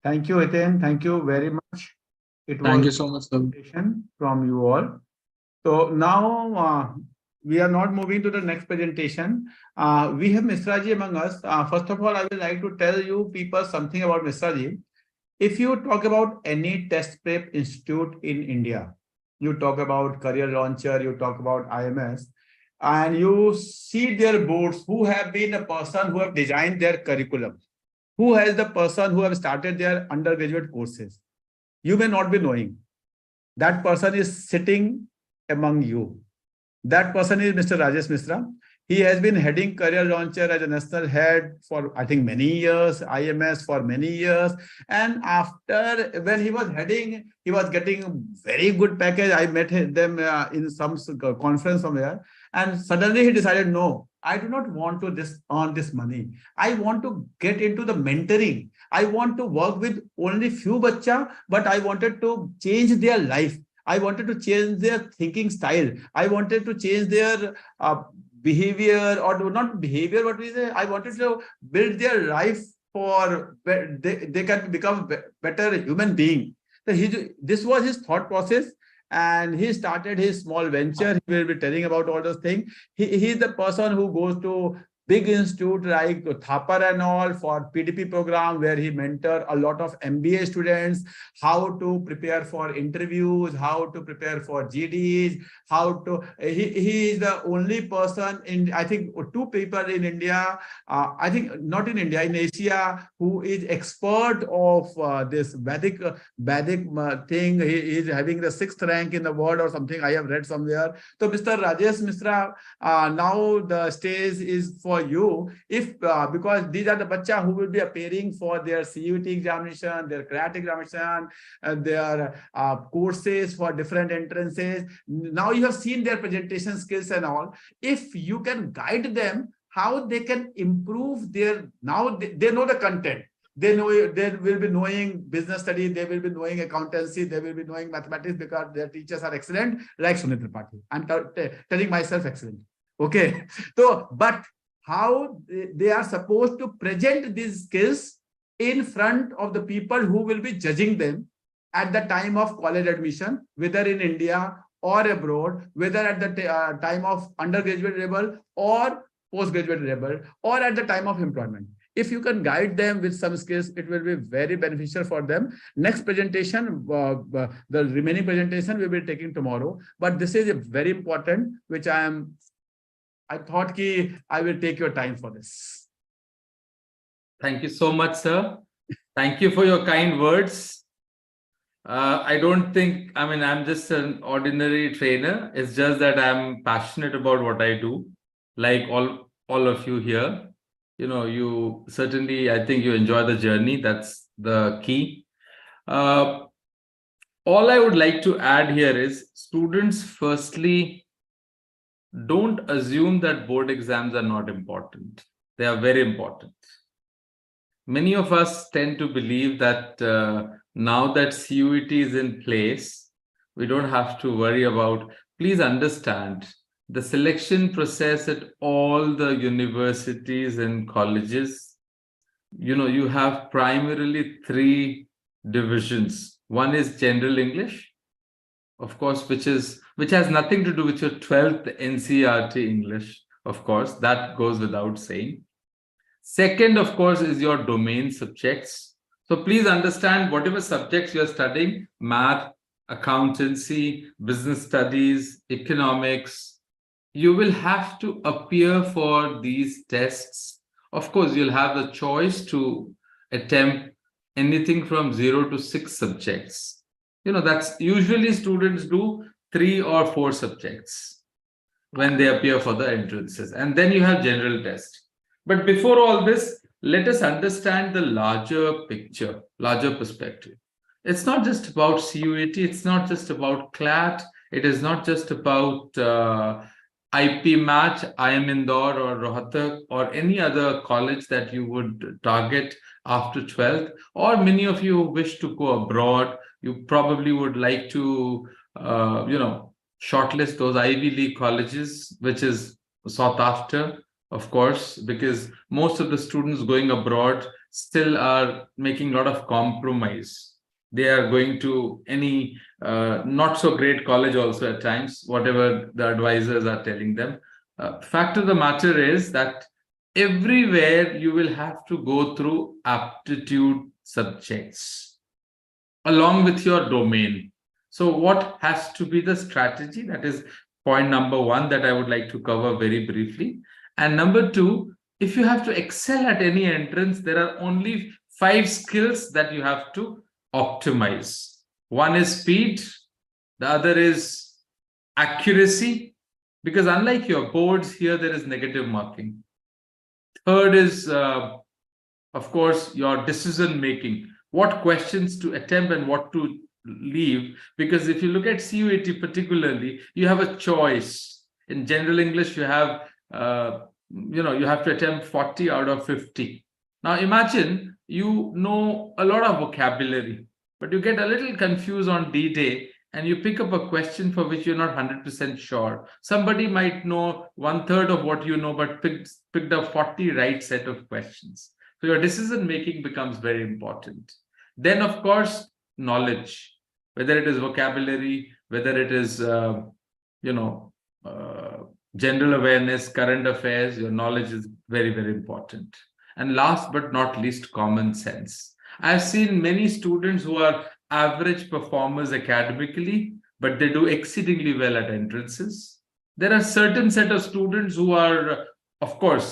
Thank you, Ethan. Thank you very much. It was Thank you so much, sir. From you all. So now we are not moving to the next presentation. We have Mr. Ji among us. First of all, I would like to tell you people something about Mr. Ji. If you talk about any test prep institute in India, you talk about Career Launcher, you talk about IMS, and you see their boards who have been a person who have designed their curriculum, who has the person who have started their undergraduate courses. You may not be knowing. That person is sitting among you. That person is Mr. Rajesh Misra. He has been heading Career Launcher as a national head for, I think, many years, IMS for many years. And after, when he was heading, he was getting very good package. I met them in some conference somewhere. And suddenly he decided, no, I do not want to earn this money. I want to get into the mentoring. I want to work with only few bacha, but I wanted to change their life. I wanted to change their thinking style. I wanted to change their behavior, or not behavior, what we say. I wanted to build their life for they can become better human being. So this was his thought process, and he started his small venture. He will be telling about all those things. He's the person who goes to big institute like Thapar and all for PDP program, where he mentor a lot of MBA students, how to prepare for interviews, how to prepare for GDs, how to, he is the only person in, I think, two people in India, I think not in India, in Asia, who is expert of this Vedic thing. He is having the 6th rank in the world or something, I have read somewhere. So Mr. Rajesh Misra, now the stage is for you. If because these are the bacha who will be appearing for their CUT examination, their CRAT examination, their courses for different entrances. Now you have seen their presentation skills and all. If you can guide them how they can improve their, now they know the content. They know, they will be knowing business studies, they will be knowing accountancy, they will be knowing mathematics because their teachers are excellent, like Sunil Tripathi. I'm telling myself excellent. Okay. So, but how they are supposed to present these skills in front of the people who will be judging them at the time of college admission, whether in India or abroad, whether at the time of undergraduate level or postgraduate level, or at the time of employment. If you can guide them with some skills, it will be very beneficial for them. Next presentation, the remaining presentation we will be taking tomorrow, but this is a very important, which I thought I will take your time for this. Thank you so much, sir. Thank you for your kind words. I don't think, I mean, I'm just an ordinary trainer. It's just that I'm passionate about what I do, like all of you here. You know, you certainly, I think you enjoy the journey. That's the key. All I would like to add here is, students, firstly, don't assume that board exams are not important. They are very important. Many of us tend to believe that now that CUET is in place, we don't have to worry about. Please understand, the selection process at all the universities and colleges, you know, you have primarily 3 divisions. One is general English, of course, which has nothing to do with your 12th NCERT English, of course, that goes without saying. Second, of course, is your domain subjects. So please understand, whatever subjects you're studying, math, accountancy, business studies, economics, you will have to appear for these tests. Of course, you'll have the choice to attempt anything from 0 to 6 subjects. You know, that's usually students do 3 or 4 subjects when they appear for the entrances. And then you have general test. But before all this, let us understand the larger picture, larger perspective. It's not just about CUET, it's not just about CLAT, it is not just about IP match, IIM Indore or Rohtak or any other college that you would target after 12th, or many of you wish to go abroad. You probably would like to, shortlist those Ivy League colleges, which is sought after, of course, because most of the students going abroad still are making a lot of compromise. They are going to any not so great college also at times, whatever the advisors are telling them. Fact of the matter is that everywhere you will have to go through aptitude subjects along with your domain. So what has to be the strategy? That is point number 1 that I would like to cover very briefly. And number 2, if you have to excel at any entrance, there are only 5 skills that you have to optimize. One is speed, the other is accuracy, because unlike your boards, here there is negative marking. Third is, of course, your decision making. What questions to attempt and what to leave, because if you look at CUET particularly, you have a choice. In general English, you have you have to attempt 40 out of 50. Now imagine you know a lot of vocabulary, but you get a little confused on D-Day and you pick up a question for which you're not 100% sure. Somebody might know 1/3 of what you know, but picked up 40 right set of questions. So your decision making becomes very important. Then, of course, knowledge, whether it is vocabulary, whether it is, general awareness, current affairs, your knowledge is very, very important. And last but not least, common sense. I've seen many students who are average performers academically, but they do exceedingly well at entrances. There are certain set of students who are, of course,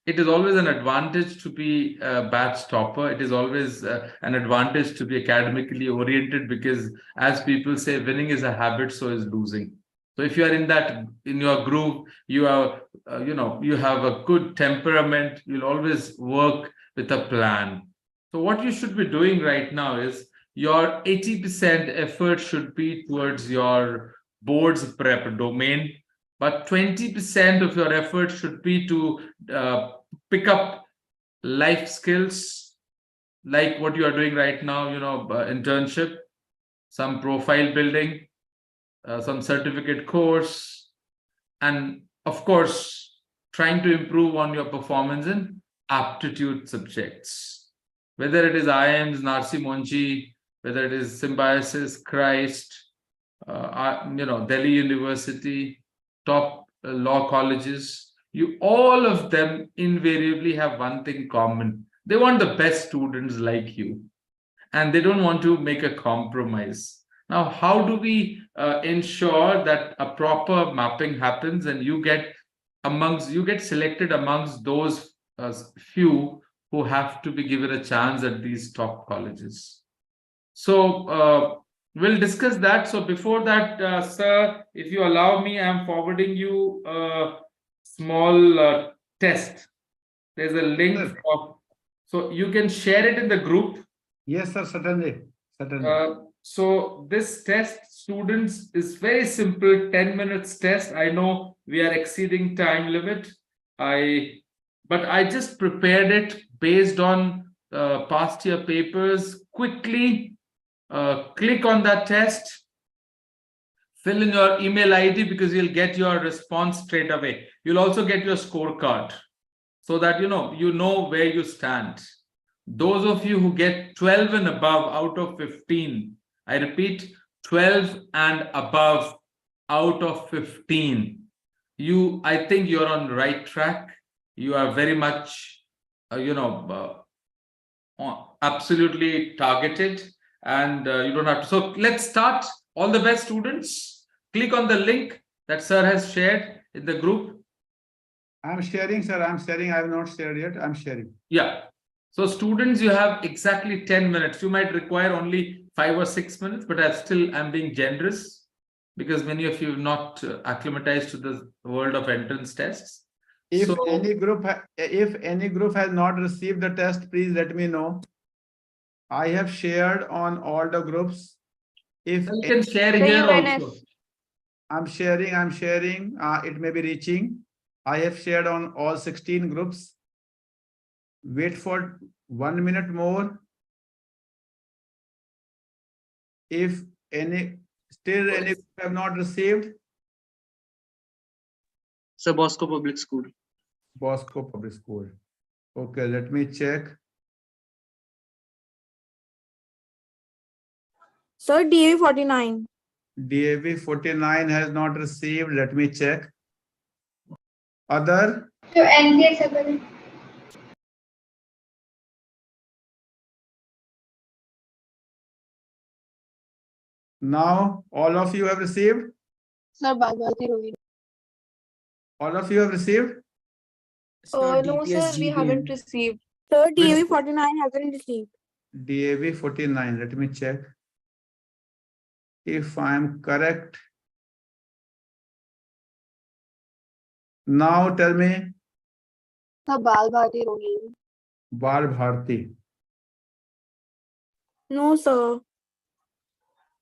it is always an advantage to be a batch topper. It is always an advantage to be academically oriented, because as people say, winning is a habit, so is losing. So if you are in your group, you are, you have a good temperament, you'll always work with a plan. So what you should be doing right now is your 80% effort should be towards your board's prep domain, but 20% of your effort should be to pick up life skills, like what you are doing right now, internship, some profile building, some certificate course, and of course, trying to improve on your performance in aptitude subjects. Whether it is IIMs, Narsi Monji, whether it is Symbiosis, Christ, Delhi University, top law colleges, all of them invariably have one thing common. They want the best students like you, and they don't want to make a compromise. Now, how do we ensure that a proper mapping happens and you get selected amongst those few who have to be given a chance at these top colleges? So we'll discuss that. So before that, sir, if you allow me, I'm forwarding you a small test. There's a link so you can share it in the group. Yes, sir, certainly. So this test, students, is very simple, 10 minutes test. I know we are exceeding time limit. But I just prepared it based on past year papers. Quickly click on that test, fill in your email ID, because you'll get your response straight away. You'll also get your scorecard, so that you know where you stand. Those of you who get 12 and above out of 15, I repeat, 12 and above out of 15, I think you're on the right track. You are very much, absolutely targeted, and you don't have to. So let's start. All the best, students. Click on the link that sir has shared in the group. I'm sharing, sir. I'm sharing. I have not shared yet. I'm sharing. Yeah. So students, you have exactly 10 minutes. You might require only 5 or 6 minutes, but I'm being generous, because many of you have not acclimatized to the world of entrance tests. If any group has not received the test, please let me know. I have shared on all the groups. If you can share here also. I'm sharing. It may be reaching. I have shared on all 16 groups. Wait for 1 minute more. If any have not received. Sir, Bosco Public School. Bosco Public School. Okay, let me check. Sir, DAV 49. DAV 49 has not received. Let me check. Other? Now, all of you have received? Sir, all of you have received? No, sir, we haven't received. Sir, DAV 49 hasn't received. DAV 49. Let me check. If I am correct. Now tell me. Sir, Bal Bharti Rohini. Bal Bharti. No, sir.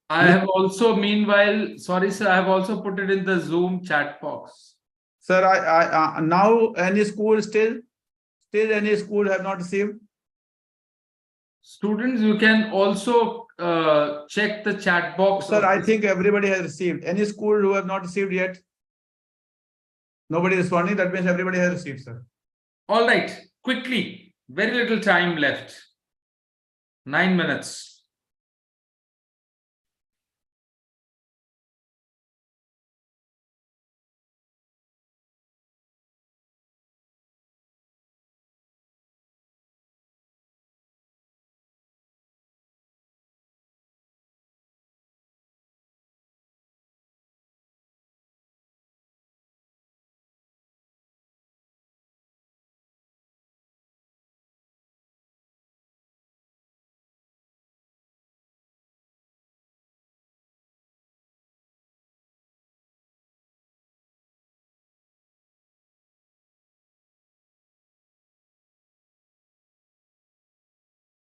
I have also, meanwhile, sorry, sir, I have also put it in the Zoom chat box. Sir, I now any school still any school have not received? Students, you can also check the chat box. Sir, I think everybody has received. Any school who have not received yet? Nobody responding. That means everybody has received, sir. All right, quickly. Very little time left. 9 minutes.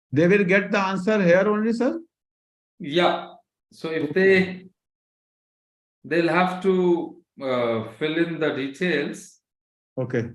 They will get the answer here only, sir? Yeah. So if they'll have to fill in the details. Okay.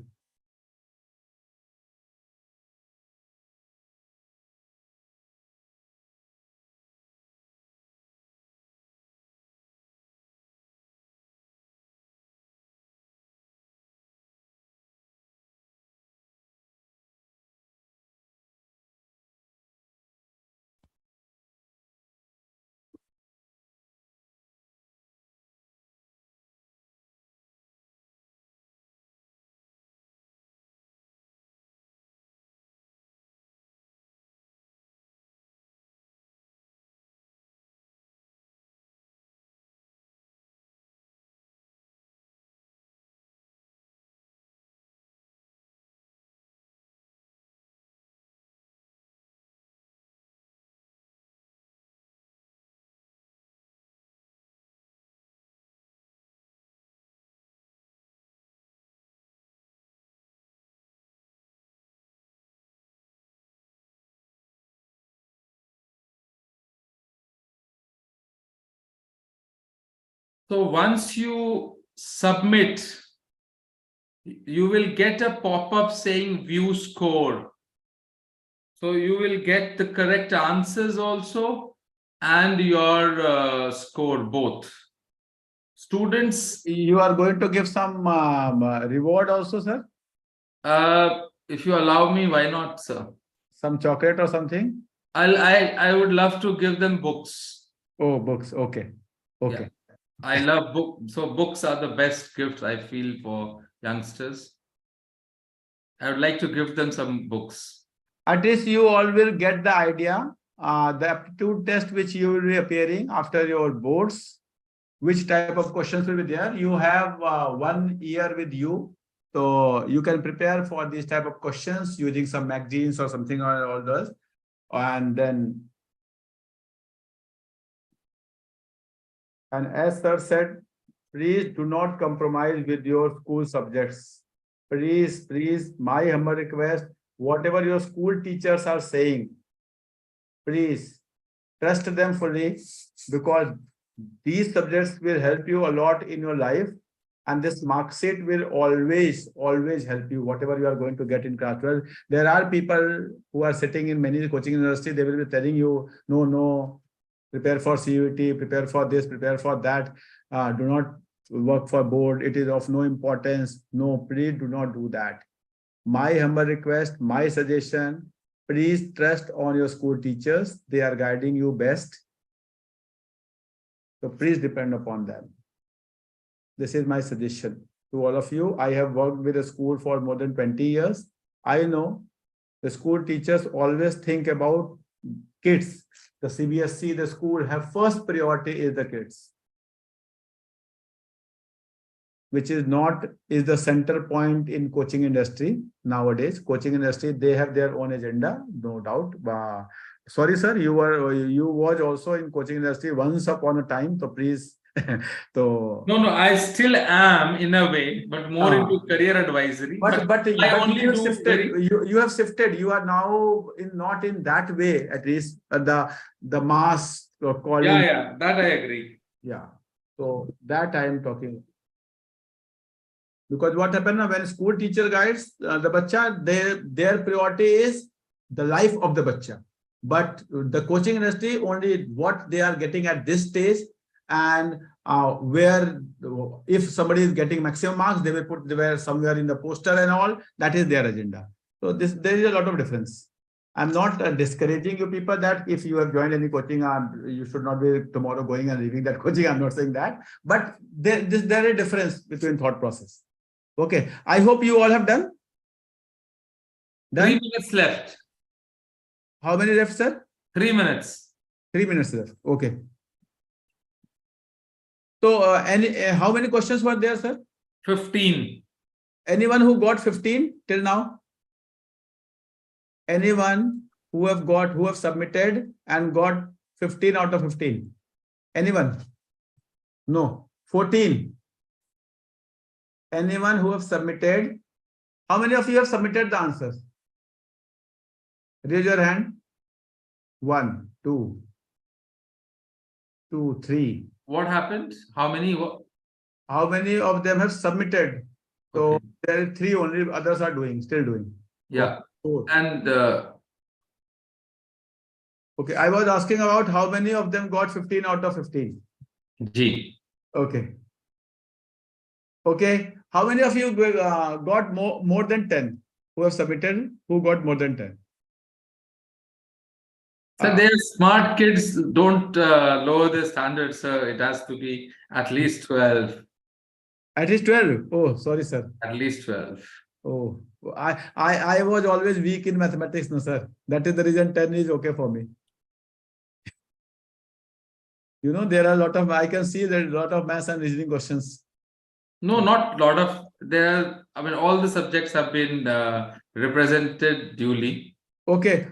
So once you submit, you will get a pop-up saying view score. So you will get the correct answers also and your score both. Students, you are going to give some reward also, sir? If you allow me, why not, sir? Some chocolate or something? I would love to give them books. Oh, books. Okay. Okay. Yeah. I love books. So books are the best gift I feel for youngsters. I would like to give them some books. At least you all will get the idea. The aptitude test which you will be appearing after your boards, which type of questions will be there. You have 1 year with you. So you can prepare for these type of questions using some magazines or something or all those. And then, and as sir said, please do not compromise with your school subjects. Please, my humble request, whatever your school teachers are saying, please trust them fully, because these subjects will help you a lot in your life. And this mark sheet will always help you, whatever you are going to get in class 12. There are people who are sitting in many coaching universities, they will be telling you, no, prepare for CUT, prepare for this, prepare for that. Do not work for board. It is of no importance. No, please do not do that. My humble request, my suggestion, please trust on your school teachers. They are guiding you best. So please depend upon them. This is my suggestion to all of you. I have worked with a school for more than 20 years. I know the school teachers always think about kids. The CBSE, the school have first priority is the kids, which is the center point in coaching industry nowadays. Coaching industry, they have their own agenda, no doubt. Sorry, sir, you was also in coaching industry once upon a time. So please. So no, I still am in a way, but more into career advisory. But you have shifted. You have shifted. You are now not in that way. At least the mass calling. Yeah, that I agree. Yeah. So that I am talking. Because what happened when school teacher guides the bacha, their priority is the life of the bacha. but the coaching industry only what they are getting at this stage, and where if somebody is getting maximum marks, they will put where somewhere in the poster and all. That is their agenda. So there is a lot of difference. I'm not discouraging you people that if you have joined any coaching, you should not be tomorrow going and leaving that coaching. I'm not saying that, but there is a difference between thought process. Okay, I hope you all have done. 3 minutes left. How many left, sir? 3 minutes. 3 minutes left. Okay. So, how many questions were there, sir? 15. Anyone who got 15 till now? Anyone who have submitted and got 15 out of 15? Anyone? No. 14. Anyone who have submitted? How many of you have submitted the answers? Raise your hand. 1, 2, 2, 3. What happened? How many? How many of them have submitted? So Okay. there are 3 only. Others are still doing. Yeah. 4. And okay, I was asking about how many of them got 15 out of 15. G. Okay. Okay. How many of you got more than 10 who have submitted? Who got more than 10? So they're smart kids, don't lower their standards, sir. It has to be at least 12. At least 12. Oh, sorry, sir. At least 12. Oh, I was always weak in mathematics, no, sir. That is the reason 10 is okay for me. You know, there are a lot of, I can see there are a lot of maths and reasoning questions. No, not a lot of, I mean, all the subjects have been represented duly. Okay.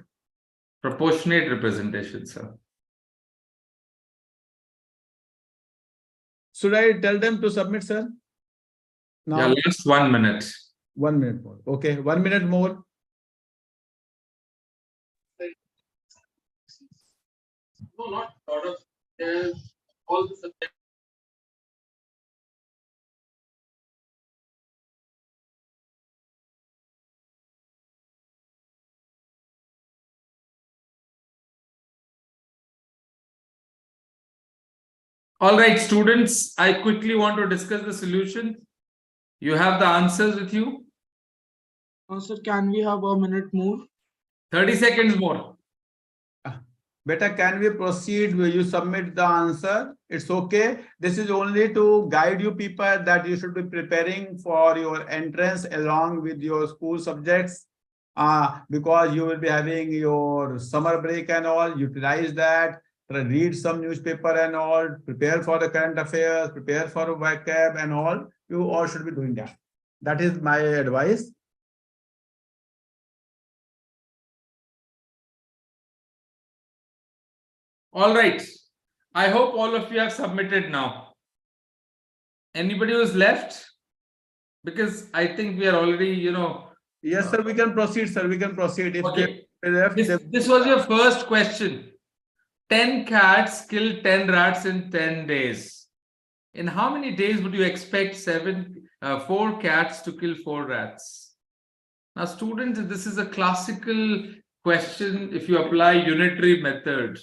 Proportionate representation, sir. Should I tell them to submit, sir? Now, Yeah, last 1 minute. 1 minute more. Okay, 1 minute more. No, not a lot of, all the subjects. All right, students, I quickly want to discuss the solution. You have the answers with you? Sir, can we have a minute more? 30 seconds more. Better, can we proceed? Will you submit the answer? It's okay. This is only to guide you people that you should be preparing for your entrance along with your school subjects. Because you will be having your summer break and all. Utilize that. Read some newspaper and all. Prepare for the current affairs. Prepare for a vocab and all. You all should be doing that. That is my advice. All right. I hope all of you have submitted now. Anybody who's left? Because I think we are already, Yes, sir. We can proceed, sir. We can proceed. If okay. they left, This was your first question. 10 cats kill 10 rats in 10 days. In how many days would you expect 4 cats to kill 4 rats? Now, students, this is a classical question if you apply unitary method.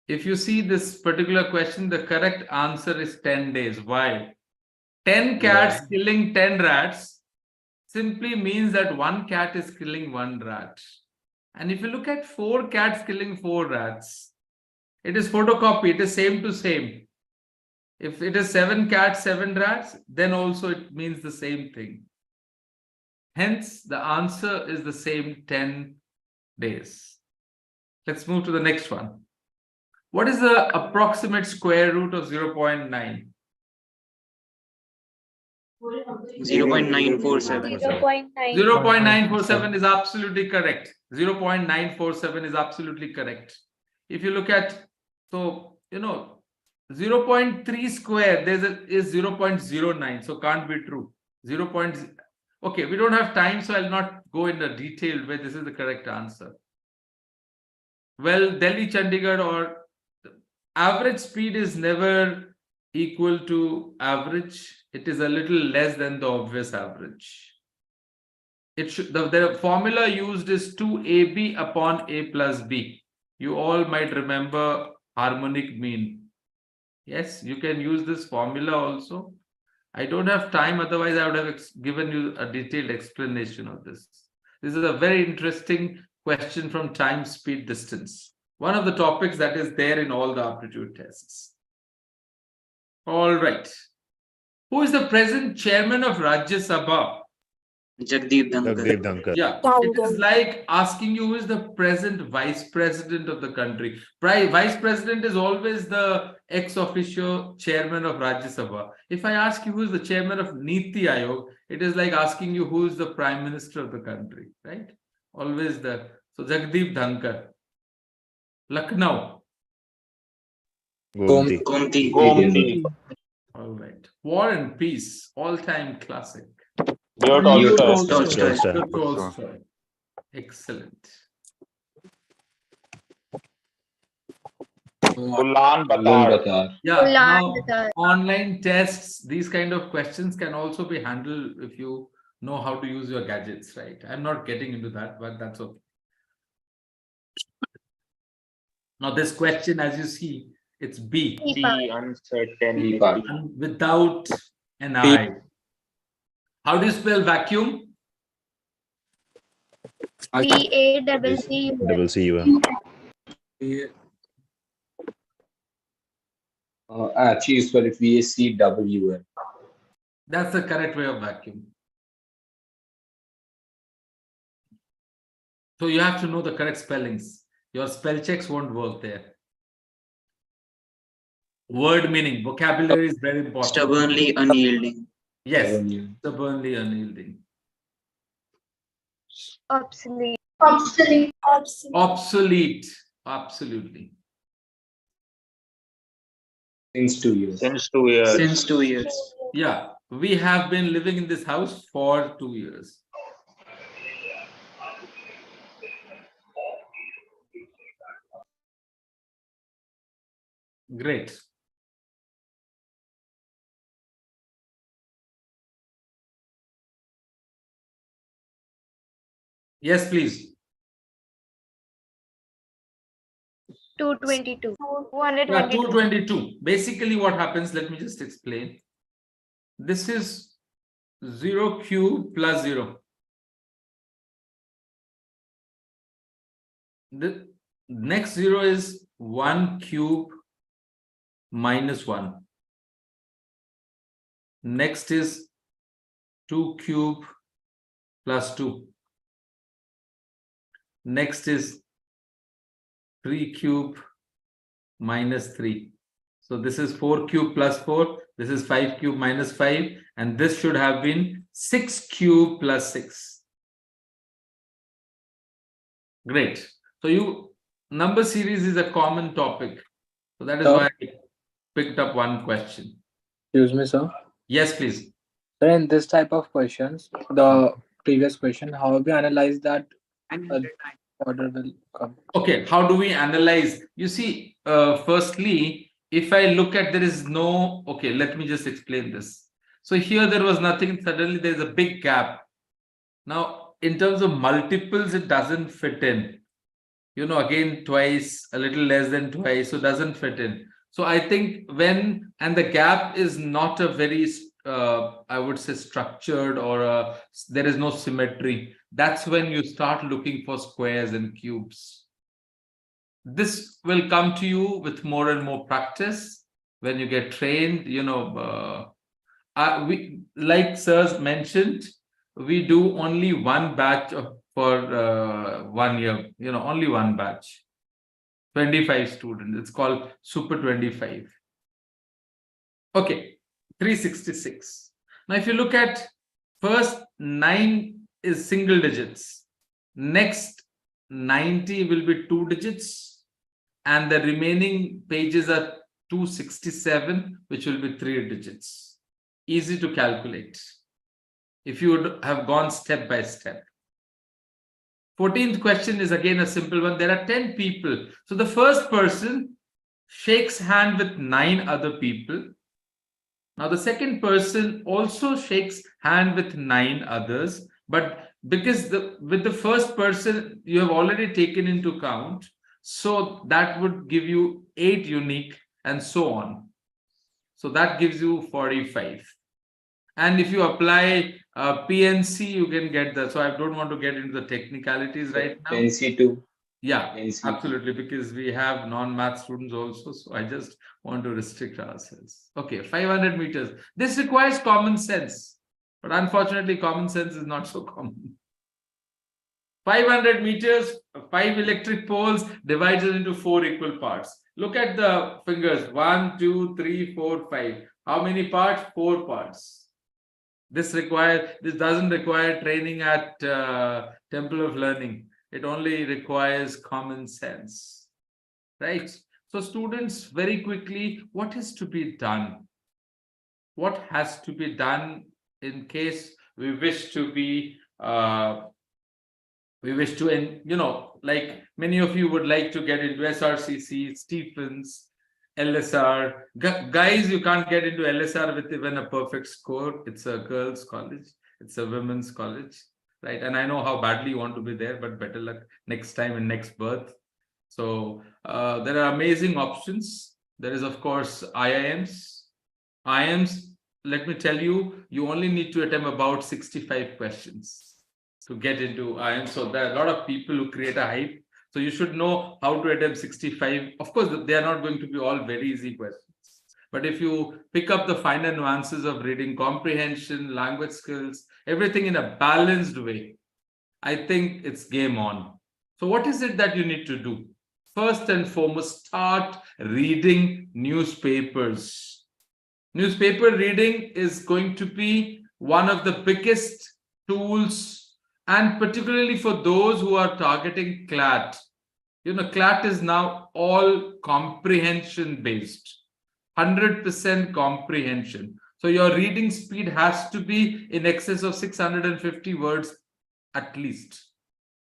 If you see this particular question, the correct answer is 10 days. Why? 10 cats killing 10 rats simply means that 1 cat is killing 1 rat. And if you look at 4 cats killing 4 rats, it is photocopy, it is same to same. If it is 7 cats, 7 rats, then also it means the same thing. Hence, the answer is the same 10 days. Let's move to the next one. What is the approximate square root of 0.9? 0.947. 0.947 is absolutely correct. 0.947 is absolutely correct. If you look at, 0.3 square is 0.09, so can't be true. Okay, we don't have time, so I'll not go in the detail where this is the correct answer. Well, Delhi, Chandigarh, or average speed is never equal to average. It is a little less than the obvious average. The formula used is 2ab upon a plus b. You all might remember harmonic mean. Yes, you can use this formula also. I don't have time, otherwise I would have given you a detailed explanation of this. This is a very interesting question from time, speed, distance. One of the topics that is there in all the aptitude tests. All right. Who is the present chairman of Rajya Sabha? Jagdeep Dhankar. Yeah, it is like asking you who is the present vice president of the country. Vice president is always the ex officio chairman of Rajya Sabha. If I ask you who is the chairman of Niti Aayog, it is like asking you who is the prime minister of the country, right? Always the. So Jagdeep Dhankar. Lucknow. Gomti. All right. War and Peace, all-time classic. Tolstoy. Excellent. Ulaanbaatar. Yeah, now online tests, these kind of questions can also be handled if you know how to use your gadgets, right? I'm not getting into that, but that's okay. Now this question, as you see, it's B. Uncertain. Without an I. How do you spell vacuum? VACCUM. Actually, you spell it VACWM. That's the correct way of vacuum. So you have to know the correct spellings. Your spell checks won't work there. Word meaning, vocabulary is very important. Stubbornly unyielding. Yes, stubbornly unyielding. Obsolete. Obsolete. Absolutely. Since 2 years. Since 2 years. Yeah, we have been living in this house for 2 years. Great. Yes, please. 222. Yeah, 222. Basically, what happens, let me just explain. This is 0 cube plus 0. The next 0 is 1 cube minus 1. Next is 2 cube plus 2. Next is 3 cube minus 3. So this is 4 cube plus 4. This is 5 cube minus 5. And this should have been 6 cube plus 6. Great. So number series is a common topic. So that is why I picked up one question. Excuse me, sir. Yes, please. Sir, in this type of questions, the previous question, how have you analyzed that order will come? Okay, how do we analyze? You see, firstly, if I look at there is no, okay, let me just explain this. So here there was nothing, suddenly there is a big gap. Now, in terms of multiples, it doesn't fit in. You know, again, twice, a little less than twice, so it doesn't fit in. So I think and the gap is not a very, I would say, structured or there is no symmetry. That's when you start looking for squares and cubes. This will come to you with more and more practice when you get trained. You know, we, like sirs mentioned, we do only one batch for 1 year. You know, only one batch. 25 students. It's called Super 25. Okay, 366. Now, if you look at first 9 is single digits. Next 90 will be 2 digits. And the remaining pages are 267, which will be 3 digits. Easy to calculate if you would have gone step by step. 14th question is again a simple one. There are 10 people. So the first person shakes hand with 9 other people. Now the second person also shakes hand with 9 others. But because with the first person, you have already taken into account. So that would give you 8 unique and so on. So that gives you 45. And if you apply PNC, you can get that. So I don't want to get into the technicalities right now. NC2. Yeah, NC2. absolutely, because we have non-math students also. So I just want to restrict ourselves. Okay, 500 meters. This requires common sense. But unfortunately, common sense is not so common. 500 meters, 5 electric poles divided into 4 equal parts. Look at the fingers. 1, 2, 3, 4, 5. How many parts? 4 parts. This doesn't require training at Temple of Learning. It only requires common sense, right? So students, very quickly, what is to be done? What has to be done in case we wish to be, like many of you would like to get into SRCC, Stephens, LSR. Guys, you can't get into LSR with even a perfect score. It's a girls' college. It's a women's college, right? And I know how badly you want to be there, but better luck next time in next birth. So there are amazing options. There is, of course, IIMs. IIMs, let me tell you, you only need to attempt about 65 questions to get into IIMs. So there are a lot of people who create a hype. So you should know how to attempt 65. Of course, they are not going to be all very easy questions. But if you pick up the finer nuances of reading comprehension, language skills, everything in a balanced way, I think it's game on. So what is it that you need to do? First and foremost, start reading newspapers. Newspaper reading is going to be one of the biggest tools, and particularly for those who are targeting CLAT. CLAT is now all comprehension based, 100% comprehension. So your reading speed has to be in excess of 650 words at least.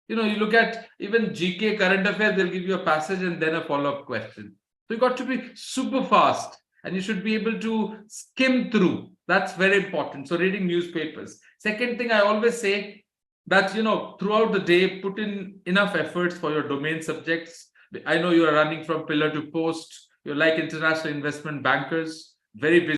You look at even GK current affairs, they'll give you a passage and then a follow-up question. So you got to be super fast and you should be able to skim through. That's very important. So reading newspapers. Second thing I always say that, throughout the day, put in enough efforts for your domain subjects. I know you are running from pillar to post. You're like international investment bankers, very busy.